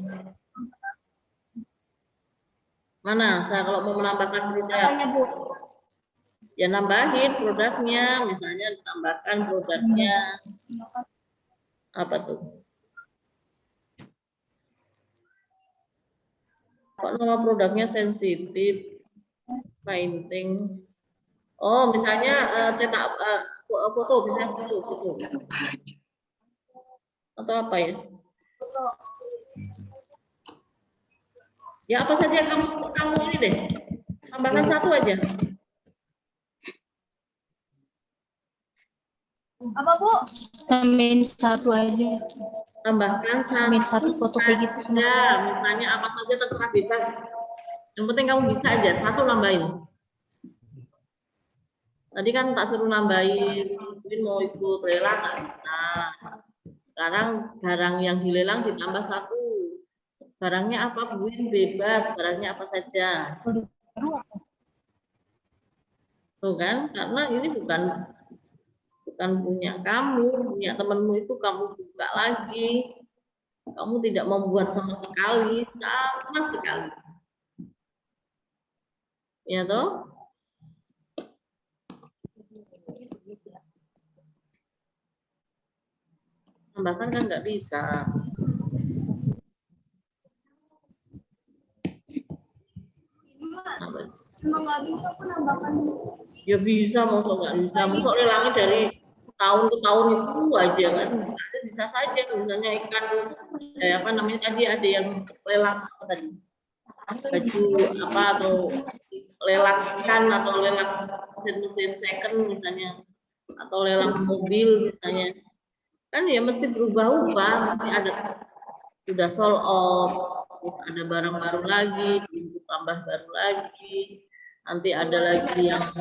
Mana? Saya kalau mau menambahkan produk. Apanya, Bu? Ya nambahin produknya, misalnya tambahkan produknya apa tuh? Kok nama produknya sensitif, painting. Oh, misalnya cetak foto, misalnya foto. Atau apa ya? Ya apa saja yang kamu ini deh. Tambahkan satu aja. Apa, Bu? Tambahin satu aja. Tambahkan Tambahin satu foto kayak gitu sama. Ya, misalnya apa saja terserah bebas. Yang penting kamu bisa aja, satu nambahin. Tadi kan tak suruh nambahin, mungkin mau ikut lelang nggak bisa. Sekarang barang yang dilelang ditambah satu. Barangnya apa, Buin? Bebas, barangnya apa saja. Tuh kan, karena ini bukan punya kamu, punya temanmu itu kamu buka lagi. Kamu tidak membuat sama sekali. Ya toh? Tambahkan kan nggak bisa. Emang nggak bisa aku nambahkan. Ya bisa, masa nggak bisa. Masa lelangnya dari tahun ke tahun itu aja kan. Bisa saja, misalnya ikan, apa namanya tadi ada yang lelang apa tadi? Baju apa atau lelang ikan atau lelang mesin second misalnya. Atau lelang mobil misalnya. Kan ya mesti berubah-ubah, mesti ada sudah sold out, terus ada barang baru lagi, tambah baru lagi, nanti ada lagi yang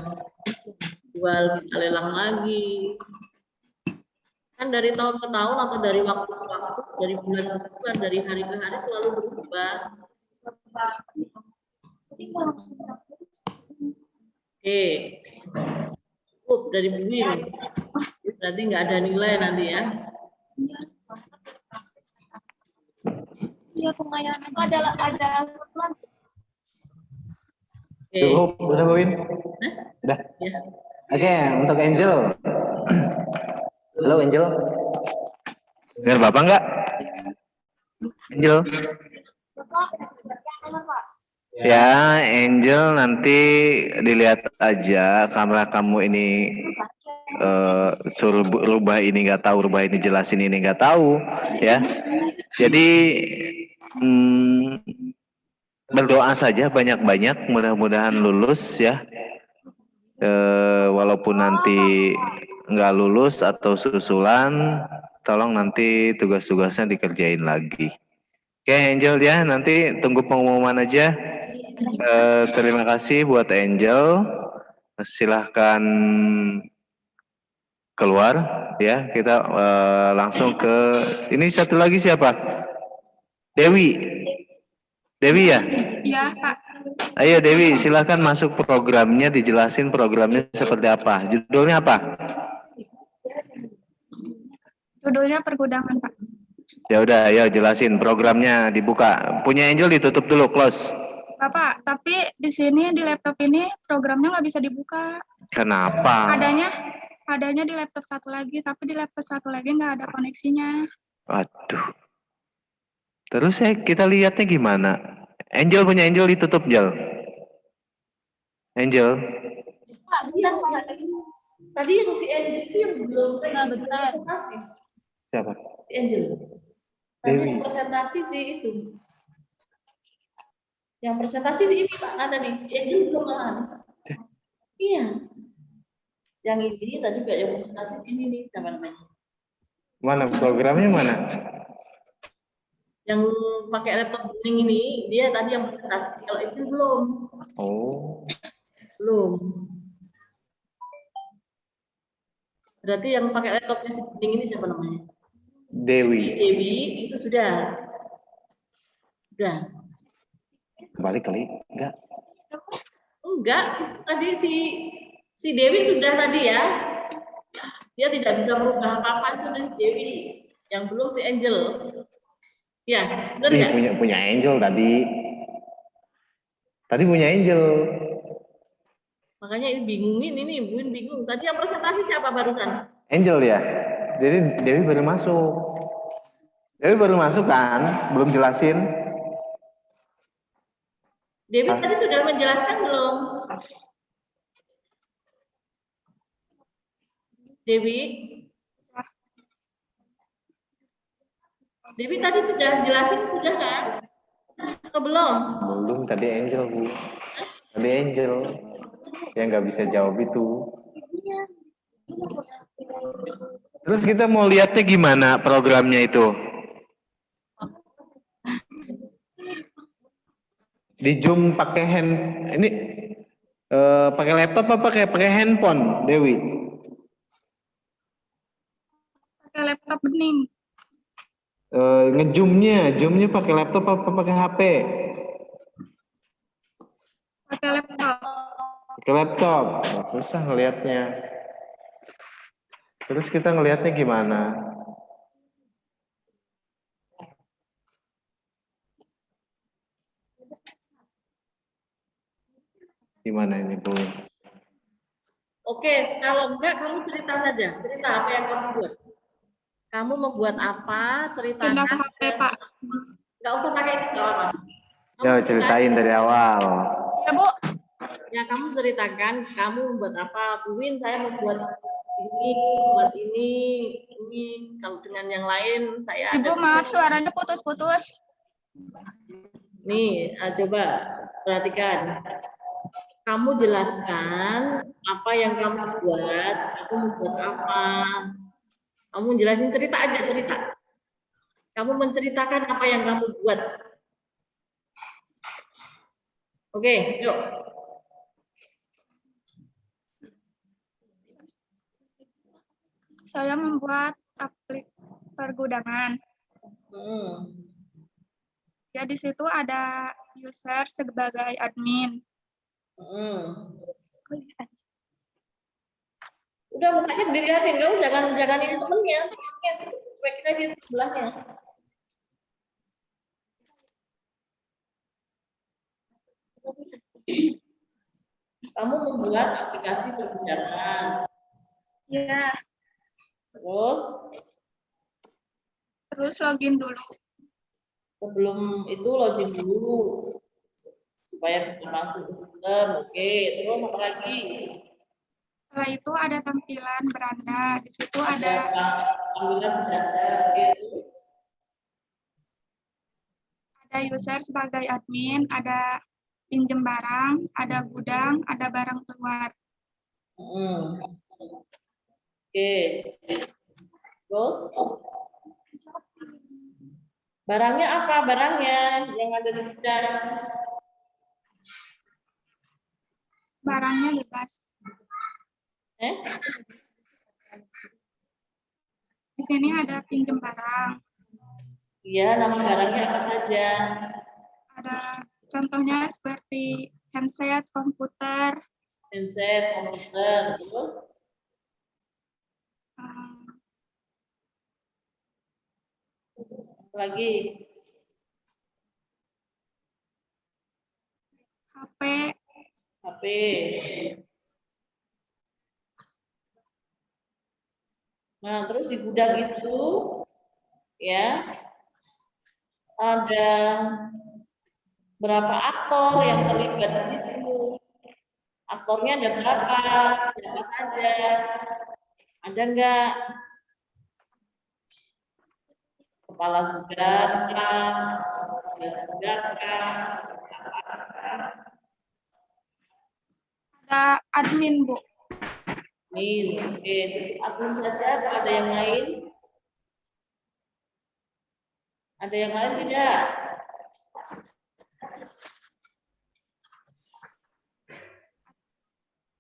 jual kita lelang lagi. Kan dari tahun ke tahun atau dari waktu ke waktu, dari bulan ke bulan, dari hari ke hari selalu berubah. Oke, cukup dari Buin. Berarti nggak ada nilai nanti ya. Iya, pengayaan ada Cukup, udah Buin? Udah. Ya. Oke, untuk Angel. Halo Angel. Dengar Bapak nggak? Angel. Ya, Angel nanti dilihat aja kamera kamu ini suruh rubah ini nggak tahu, rubah ini jelasin ini nggak tahu, ya. Jadi berdoa saja banyak-banyak, mudah-mudahan lulus ya. Walaupun nanti nggak lulus atau susulan, tolong nanti tugas-tugasnya dikerjain lagi. Oke, Angel ya, nanti tunggu pengumuman aja. Terima kasih buat Angel. Silahkan keluar ya. Kita langsung ke ini satu lagi siapa? Dewi. Dewi ya? Iya, Pak. Ayo Dewi, silahkan masuk programnya, dijelasin programnya seperti apa. Judulnya apa? Judulnya pergudangan, Pak. Ya udah, ayo jelasin programnya, dibuka. Punya Angel ditutup dulu, close. Bapak, tapi di sini di laptop ini programnya nggak bisa dibuka. Kenapa? Adanya di laptop satu lagi, tapi di laptop satu lagi nggak ada koneksinya. Aduh. Terus kita lihatnya gimana? Angel punya Angel ditutup, Angel. Angel. Pak, bentar, Pak. Tadi yang si Angel itu yang belum presentasi. Siapa? Si Angel. Tadi yang presentasi sih itu. Yang presentasi ini Pak, ada nih. Angel belum malam. Iya. Yang ini tadi juga yang presentasi ini nih, siapa namanya? Mana programnya mana? Yang pakai laptop bening ini, dia tadi yang presentasi. Kalau Angel belum. Oh, Belum. Berarti yang pakai laptopnya si bening ini siapa namanya? Dewi. Dewi itu sudah. Sudah. Balik kali? Enggak. Enggak, tadi si Dewi sudah tadi ya. Dia tidak bisa merubah apa-apa itu dari si Dewi. Yang belum si Angel. Ya, benar Ih, nggak? punya Angel tadi. Tadi punya Angel. Makanya ini bingungin ini, Buin bingung. Tadi yang presentasi siapa barusan? Angel ya. Jadi Dewi baru masuk. Dewi baru masuk kan? Belum jelasin. Dewi tadi sudah menjelaskan belum? Dewi? Dewi tadi sudah jelasin sudah kan? Atau belum? Belum, tadi Angel, Bu. Tadi Angel. Yang nggak bisa jawab itu. Terus kita mau lihatnya gimana programnya itu? Di Zoom pakai pakai laptop apa pakai handphone, Dewi? Pakai laptop bening. Zoomnya pakai laptop apa pakai HP? Pakai laptop. Pakai laptop. Susah ngelihatnya. Terus kita ngelihatnya gimana? Gimana ini, Bu? Oke, kalau enggak kamu cerita saja. Cerita apa yang kamu buat. Kamu mau buat apa? Ceritakan. Pindah ke HP, Pak. Enggak usah pakai itu, enggak apa-apa. Ya, ceritain dari awal. Ya, Bu. Ya, kamu ceritakan kamu buat apa. Buin, saya mau buat ini, buat ini. Kalau dengan yang lain saya Ibu, maaf suaranya putus-putus. Nih, coba perhatikan. Kamu jelaskan apa yang kamu buat, aku mau buat apa. Kamu jelasin cerita aja, cerita. Kamu menceritakan apa yang kamu buat. Oke, yuk. Saya membuat aplik pergudangan. Ya, di situ ada user sebagai admin. Udah mukanya dilihatin, kamu jangan ini temennya, supaya kita di sebelahnya. Kamu membuat aplikasi pergudangan. Ya. Terus login dulu. Sebelum itu login dulu supaya bisa masuk ke sistem. Oke, terus apa lagi? Setelah itu ada tampilan beranda. Di situ ada tampilan beranda. Oke, terus ada user sebagai admin, ada pinjem barang, ada gudang, ada barang keluar. Oke. Terus barangnya apa? Barangnya yang ada di gudang. Barangnya bebas. Di sini ada pinjem barang. Iya, nama barangnya apa saja? Ada contohnya seperti handset, komputer. Terus? Lagi? HP. Nah, terus di gudang itu ya ada berapa aktor yang terlibat di situ? Aktornya ada berapa? Siapa saja? Ada enggak? Kepala gudang, ada admin, Bu. Admin, oke. Admin saja atau ada yang lain? Ada yang lain tidak?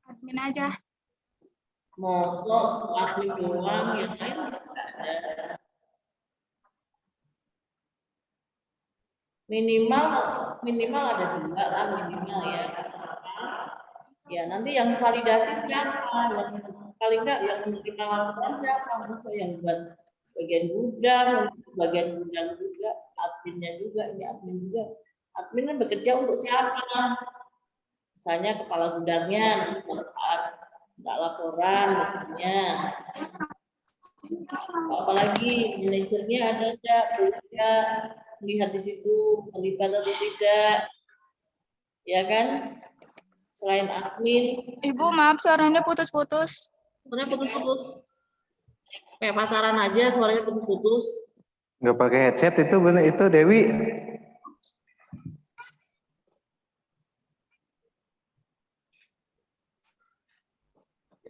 Admin aja. Mosok admin doang, yang lain tidak ada. Minimal ada 2 lah minimal ya. Ya nanti yang validasi siapa? Yang paling enggak yang menerima laporan siapa? Maksud yang buat bagian gudang juga, adminnya juga, ini admin juga. Admin kan bekerja untuk siapa? Misalnya kepala gudangnya nanti suatu saat enggak laporan misalnya. Apalagi manajernya ada enggak, lihat di situ terlibat atau tidak, ya kan? Selain admin. Ibu, maaf suaranya putus-putus. Suaranya putus-putus. Kayak pacaran aja suaranya putus-putus. Nggak pakai headset itu bener itu Dewi.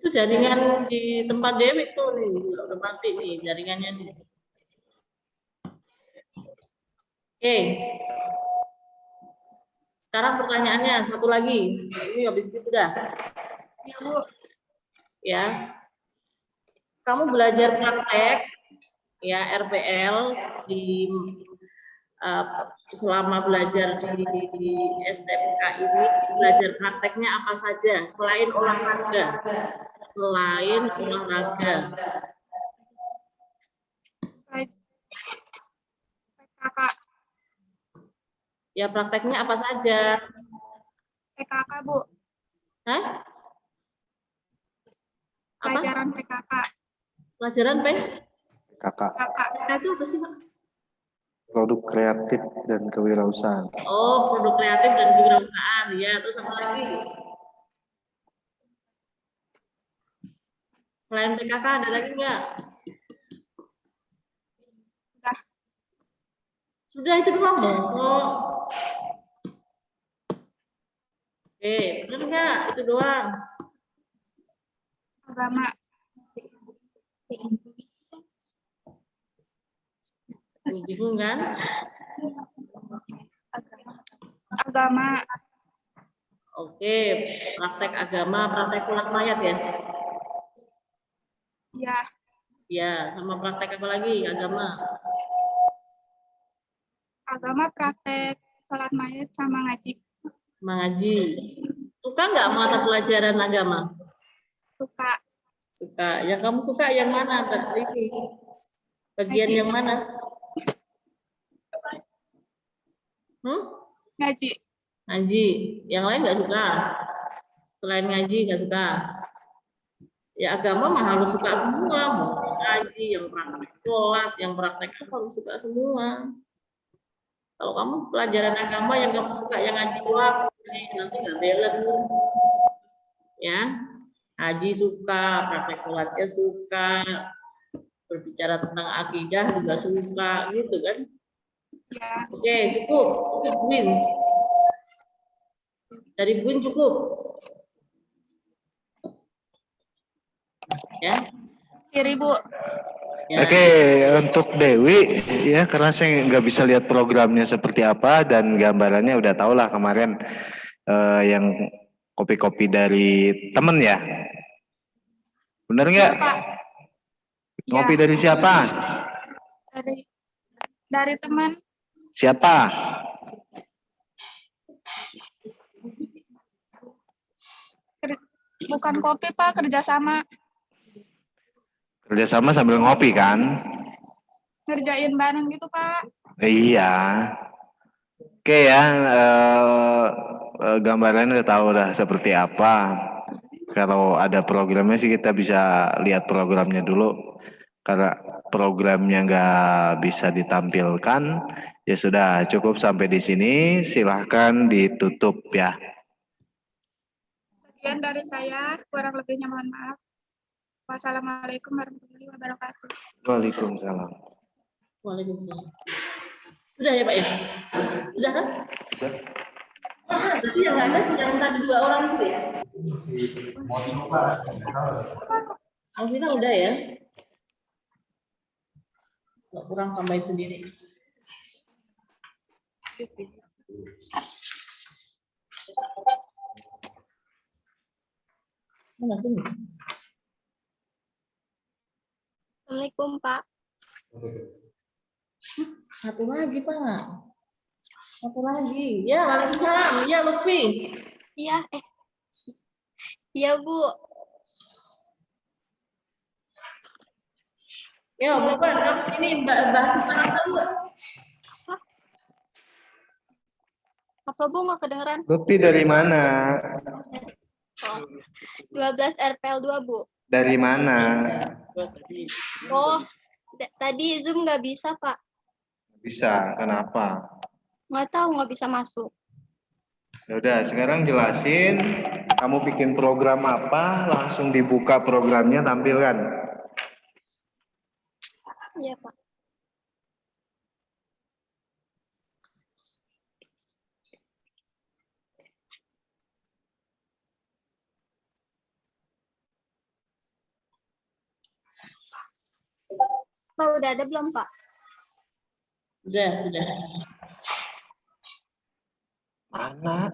Itu jaringan di tempat Dewi tuh nih, udah mati nih jaringannya nih. Oke. Sekarang pertanyaannya satu lagi. Ini habis itu sudah. Ya, Bu. Ya. Kamu belajar praktek ya RPL di selama belajar di SMK ini, belajar prakteknya apa saja selain olahraga? Selain olahraga. Kakak. Ya prakteknya apa saja? PKK, Bu. Hah? Apa? Pelajaran PKK. Pelajaran Kakak. PKK itu apa sih, Pak? Produk kreatif dan kewirausahaan. Oh, produk kreatif dan kewirausahaan. Ya, terus apa lagi? Selain PKK ada lagi nggak? Sudah itu doang, Bosok. Oke, benar nggak? Itu doang. Agama. Bingung kan? Agama. Oke, praktek agama, praktek sholat mayat ya? Ya. Ya, sama praktek apa lagi? Agama. Agama, praktek sholat mayat sama ngaji. Mengaji. Suka nggak mata pelajaran agama? Suka. Suka. Yang kamu suka yang mana? Ini. Bagian Ngaji. yang mana? Ngaji. Ngaji. Yang lain nggak suka? Selain ngaji nggak suka? Ya agama mah harus suka semua. Mau ngaji, yang praktek sholat, yang praktek apa harus suka semua. Kalau kamu pelajaran agama yang kamu suka yang ngaji doang, nanti nggak balance. Ya, ngaji suka, praktek sholatnya suka, berbicara tentang akidah juga suka, gitu kan? Ya. Oke, cukup. Buin. Dari Buin cukup. Ya. Kiri, Bu. Ya. Oke, untuk Dewi ya karena saya nggak bisa lihat programnya seperti apa dan gambarannya udah tau lah kemarin yang kopi-kopi dari temen ya, bener nggak? Kopi Ya. dari siapa? Dari teman. Siapa? Bukan kopi, Pak, kerjasama. Kerjasama sambil ngopi kan? Ngerjain bareng gitu, Pak. Iya. Oke ya, gambarannya udah tahu dah seperti apa. Kalau ada programnya sih kita bisa lihat programnya dulu. Karena programnya nggak bisa ditampilkan, ya sudah cukup sampai di sini. Silahkan ditutup ya. Sekian dari saya, kurang lebihnya mohon maaf. Wassalamualaikum warahmatullahi wabarakatuh. Waalaikumsalam. Waalaikumsalam. Sudah ya Pak ya? Sudah kan? Sudah. Berarti yang ada yang tadi 2 orang itu ya? Mau coba. Alvina udah ya? Nggak kurang tambahin sendiri. Mana sini? Assalamualaikum, Pak. Satu lagi, Pak. Satu lagi. Ya, waalaikumsalam. Ya, Lutfi. Iya, iya, Bu. Ya, bukan. Kamu ini bahas tentang apa, Bu? Apa, Bu, nggak kedengeran? Lutfi dari mana? Oh, 12 RPL 2, Bu. Dari mana? Oh, tadi Zoom nggak bisa, Pak. Bisa, kenapa? Nggak tahu, nggak bisa masuk. Ya udah, sekarang jelasin kamu bikin program apa, langsung dibuka programnya, tampilkan. Iya, Pak. Pak, udah ada belum, Pak? Udah. Mana?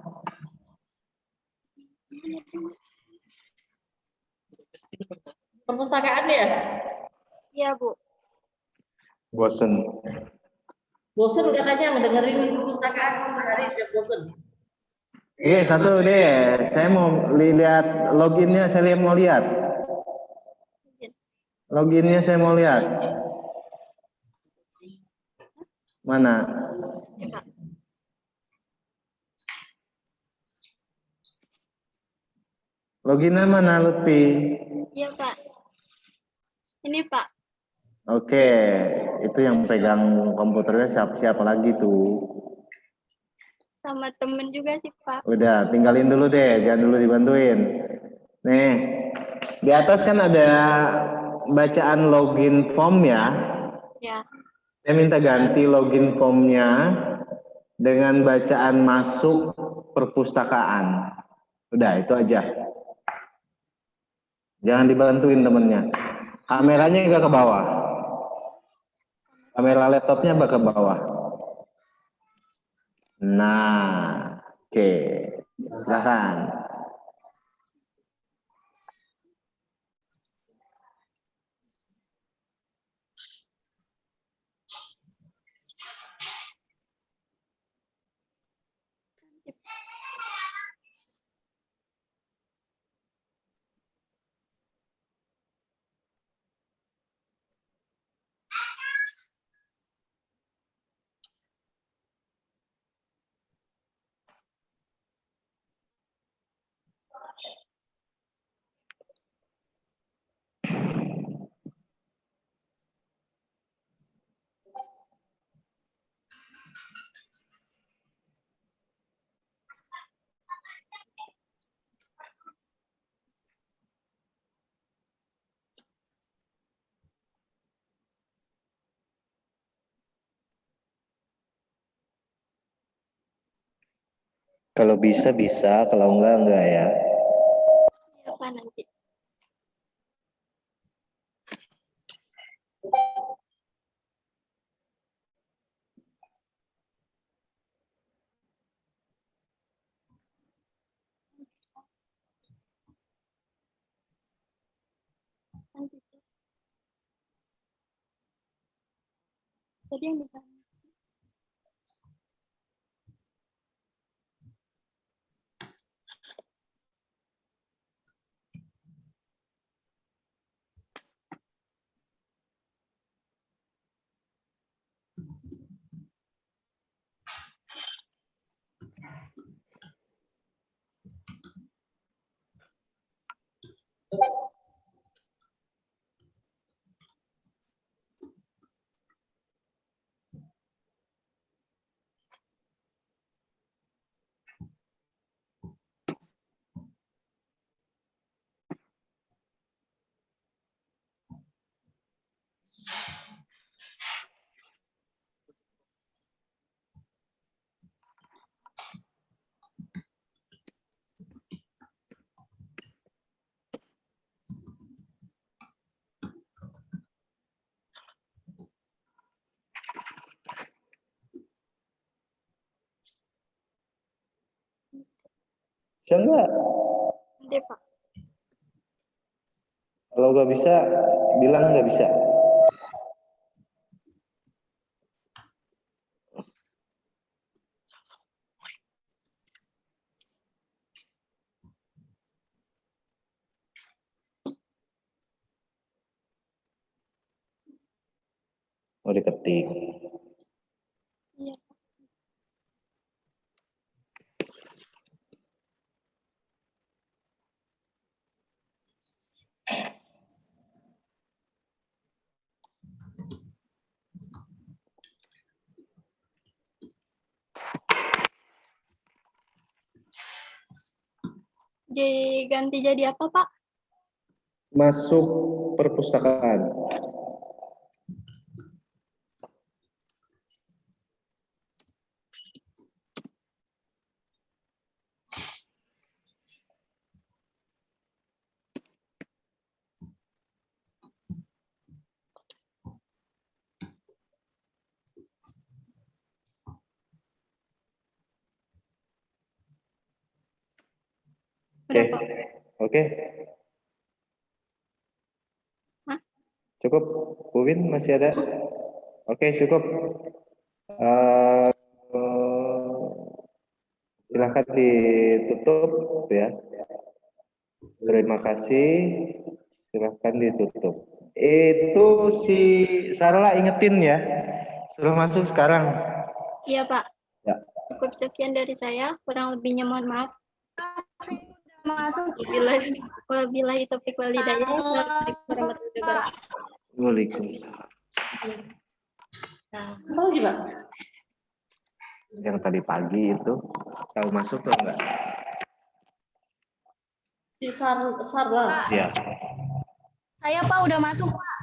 Perpustakaan ya? Iya, Bu. Bosen. Bosen katanya mendengarin perpustakaan hari siap bosen. Satu deh. Saya mau lihat loginnya, saya mau lihat. Loginnya saya mau lihat. Mana? Loginnya mana, Lutfi? Iya, Pak. Ini, Pak. Oke, itu yang pegang komputernya siapa lagi tuh? Sama temen juga sih, Pak. Udah, tinggalin dulu deh, jangan dulu dibantuin. Nih, di atas kan ada bacaan login form ya. Ya. Saya minta ganti login formnya dengan bacaan masuk perpustakaan. Udah, itu aja. Jangan dibantuin temennya. Kameranya nggak ke bawah. Kamera laptopnya ke bawah. Nah, oke. Silakan. Kalau bisa, kalau enggak ya. Iya, Pak, nanti. Tadi yang bisa. Bisa nggak? Nanti Pak. Kalau nggak bisa, bilang nggak bisa. Oh, diketik. Iya. Ganti jadi apa Pak? Masuk perpustakaan. Oke, Udah Pak. oke. Hah? Cukup, Bu Win masih ada? Oke, cukup. Eh, Silahkan ditutup ya. Terima kasih. Silahkan ditutup. Itu si Sarla ingetin ya. Sudah masuk sekarang. Iya Pak. Ya. Cukup sekian dari saya. Kurang lebihnya mohon maaf. Saya udah masuk. Wabillahi taufiq wal hidayah. Assalamualaikum warahmatullahi wabarakatuh. Waalaikumsalam. Nah, apa lagi Pak? Yang tadi pagi itu tahu masuk tuh enggak? Si Sarla. Iya. Saya Pak udah masuk Pak.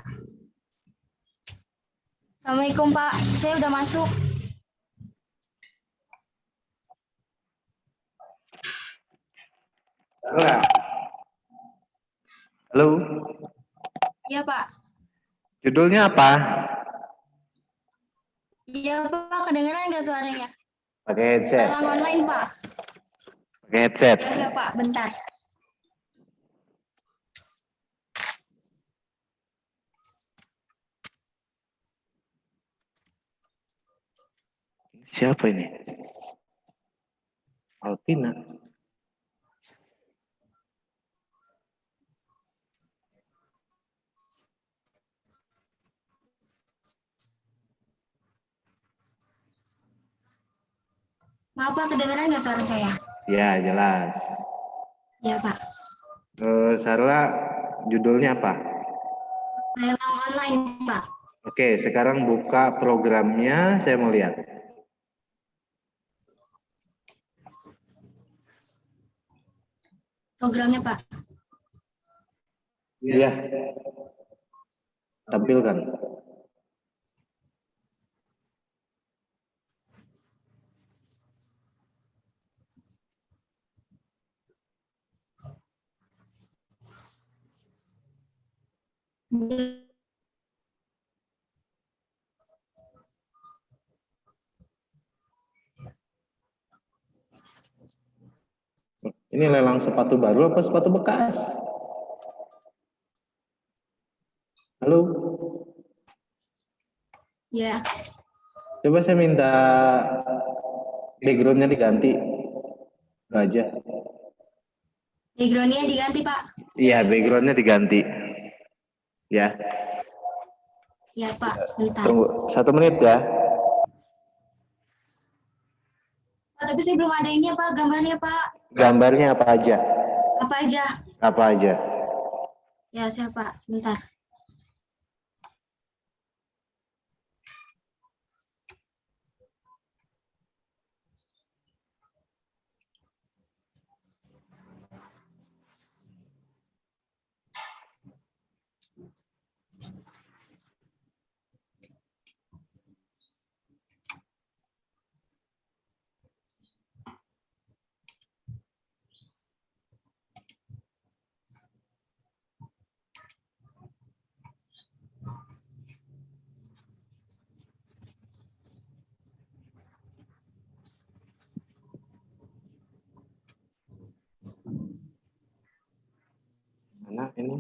Assalamualaikum Pak. Saya udah masuk. Sarla. Halo. Iya Pak. Judulnya apa? Iya Pak. Kedengeran nggak suaranya? Pakai headset. Talang online Pak. Pakai headset. Iya Pak. Bentar. Siapa ini? Alpina. Maaf Pak. Kedengeran nggak suara saya? Ya, jelas. Iya Pak. Sarla, judulnya apa? Talang online Pak. Oke, sekarang buka programnya, saya mau lihat. Programnya Pak. Iya. Tampilkan. Ini lelang sepatu baru apa sepatu bekas? Halo? Iya. Coba saya minta backgroundnya diganti. Aja. Backgroundnya diganti Pak. Iya, backgroundnya diganti. Ya, Iya Pak. Sebentar. tunggu 1 menit ya. Pak, tapi saya belum ada ini Pak. Gambarnya Pak. Gambarnya apa aja? Apa aja? Apa aja? Ya siap Pak. Sebentar. Ini.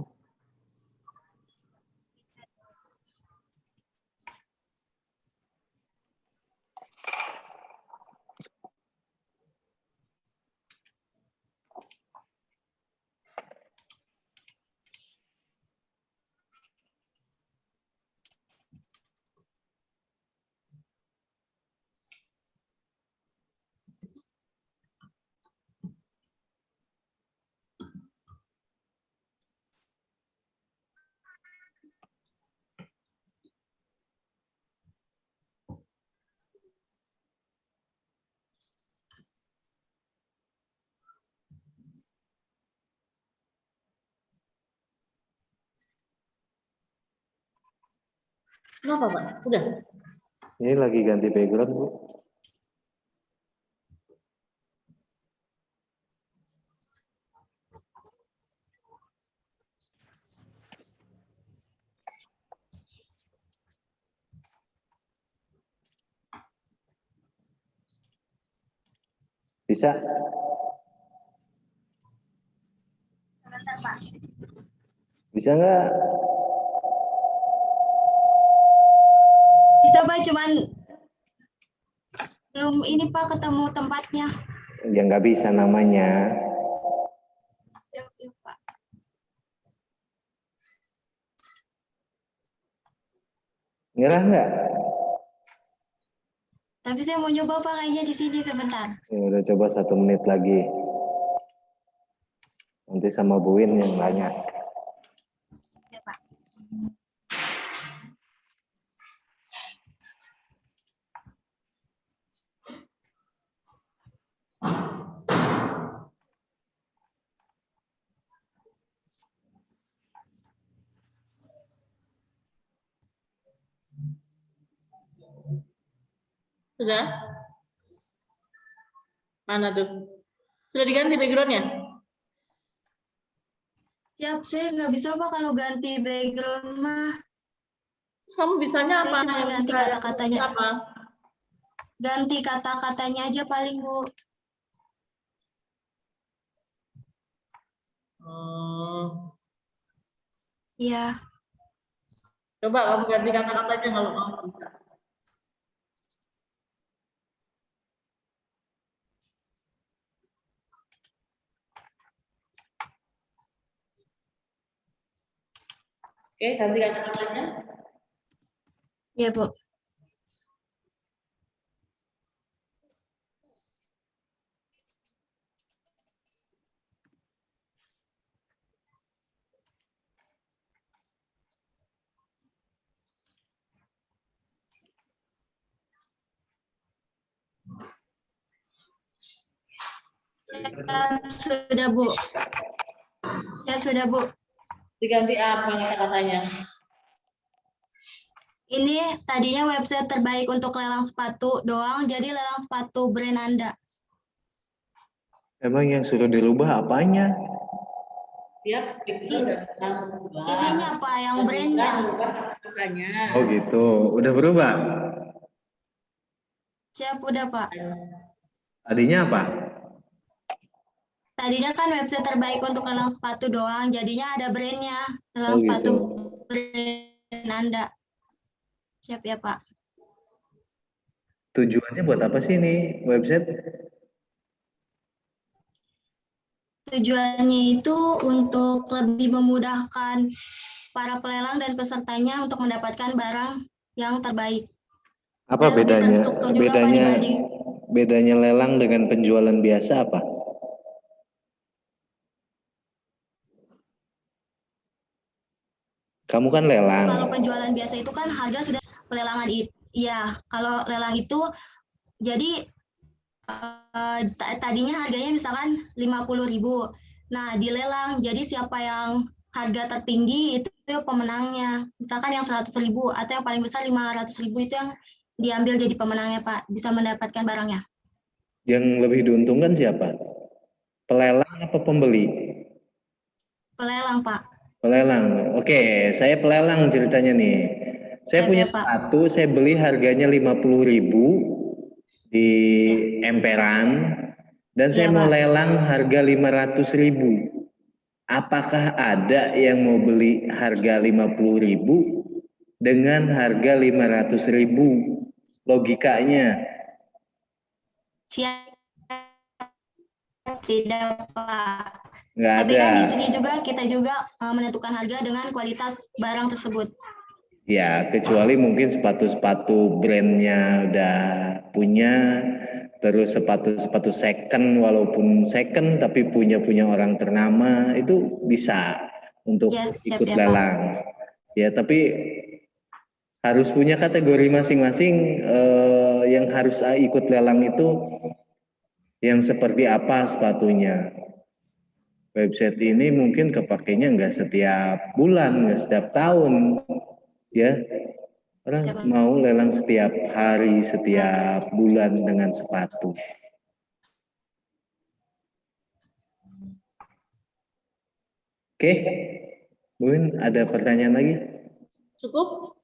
Kenapa Pak? Sudah? Ini lagi ganti background, Bu. Bisa? Bisa nggak? Bisa Pak, cuman belum ini Pak ketemu tempatnya. Ya nggak bisa namanya. Siap, ya, Pak. Nyerah nggak? Tapi saya mau nyoba Pak kayaknya di sini sebentar. Ya, udah coba 1 menit lagi. Nanti sama Bu Win yang nanya. Ya, Pak. Sudah? Mana tuh? Sudah diganti backgroundnya? Siap, saya nggak bisa Pak kalau ganti background mah. Terus kamu bisanya Saya apa? cuma Yang ganti bisa- kata-katanya. bisa apa? Ganti kata-katanya aja paling Bu. Iya. Coba kamu ganti kata-katanya kalau mau bisa. Oke, ganti kata-katanya. Iya Bu. Sudah Bu. Ya sudah Bu. Diganti apa kata-katanya? Ini tadinya website terbaik untuk lelang sepatu doang, jadi lelang sepatu brand Anda. Emang yang suruh dirubah apanya? Dia udah bisa berubah. Ininya apa yang brandnya? Berubah kata-katanya. Oh gitu, udah berubah. Siap udah Pak. Tadinya apa? Tadinya kan website terbaik untuk lelang sepatu doang, jadinya ada brandnya. Lelang Oh sepatu gitu. brand Anda. Siap ya Pak. Tujuannya buat apa sih ini website? Tujuannya itu untuk lebih memudahkan para pelelang dan pesertanya untuk mendapatkan barang yang terbaik. Apa Lebih bedanya? terstruktur juga Pak dibanding Bedanya lelang dengan penjualan biasa apa? Kamu kan lelang. kalau penjualan biasa itu kan harga sudah pelelangan iya, kalau lelang itu jadi tadinya harganya misalkan 50.000. Nah, dilelang jadi siapa yang harga tertinggi itu pemenangnya. Misalkan yang 100.000 atau yang paling besar 500.000 itu yang diambil jadi pemenangnya Pak, bisa mendapatkan barangnya. Yang lebih diuntungkan siapa? Pelelang apa pembeli? Pelelang Pak. Pelelang. Oke, saya pelelang ceritanya nih. Saya Siap punya ya, Pak. sepatu, saya beli harganya 50.000 di emperan dan saya Iya, mau Pak. lelang harga 500.000. apakah ada yang mau beli harga 50.000 dengan harga 500.000? Logikanya. Siap, tidak Pak. Nggak Tapi ada. kan di sini juga kita juga menentukan harga dengan kualitas barang tersebut. Ya, kecuali mungkin sepatu-sepatu brandnya udah punya, terus sepatu-sepatu second, walaupun second tapi punya orang ternama, itu bisa untuk Ya, siap ikut ya, Pak. lelang. Ya, tapi harus punya kategori masing-masing. Yang harus ikut lelang itu yang seperti apa sepatunya. Website ini mungkin kepakainya nggak setiap bulan, nggak setiap tahun, ya. Orang mau lelang setiap hari, setiap bulan dengan sepatu. Oke, Bun, ada pertanyaan lagi? Cukup?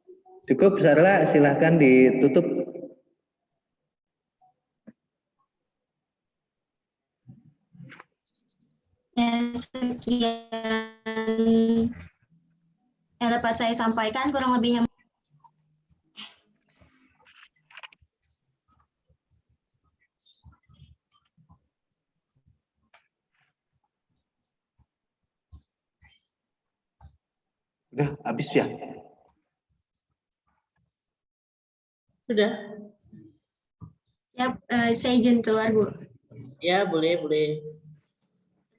Cukup, Sarla, silahkan ditutup. Ya, sekian yang dapat saya sampaikan, kurang lebihnya. Udah, habis ya? Sudah? Siap, saya izin keluar, Bu. Ya, boleh, boleh.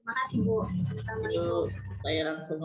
Terima kasih, Bu. Assalamualaikum. Yuk, saya langsung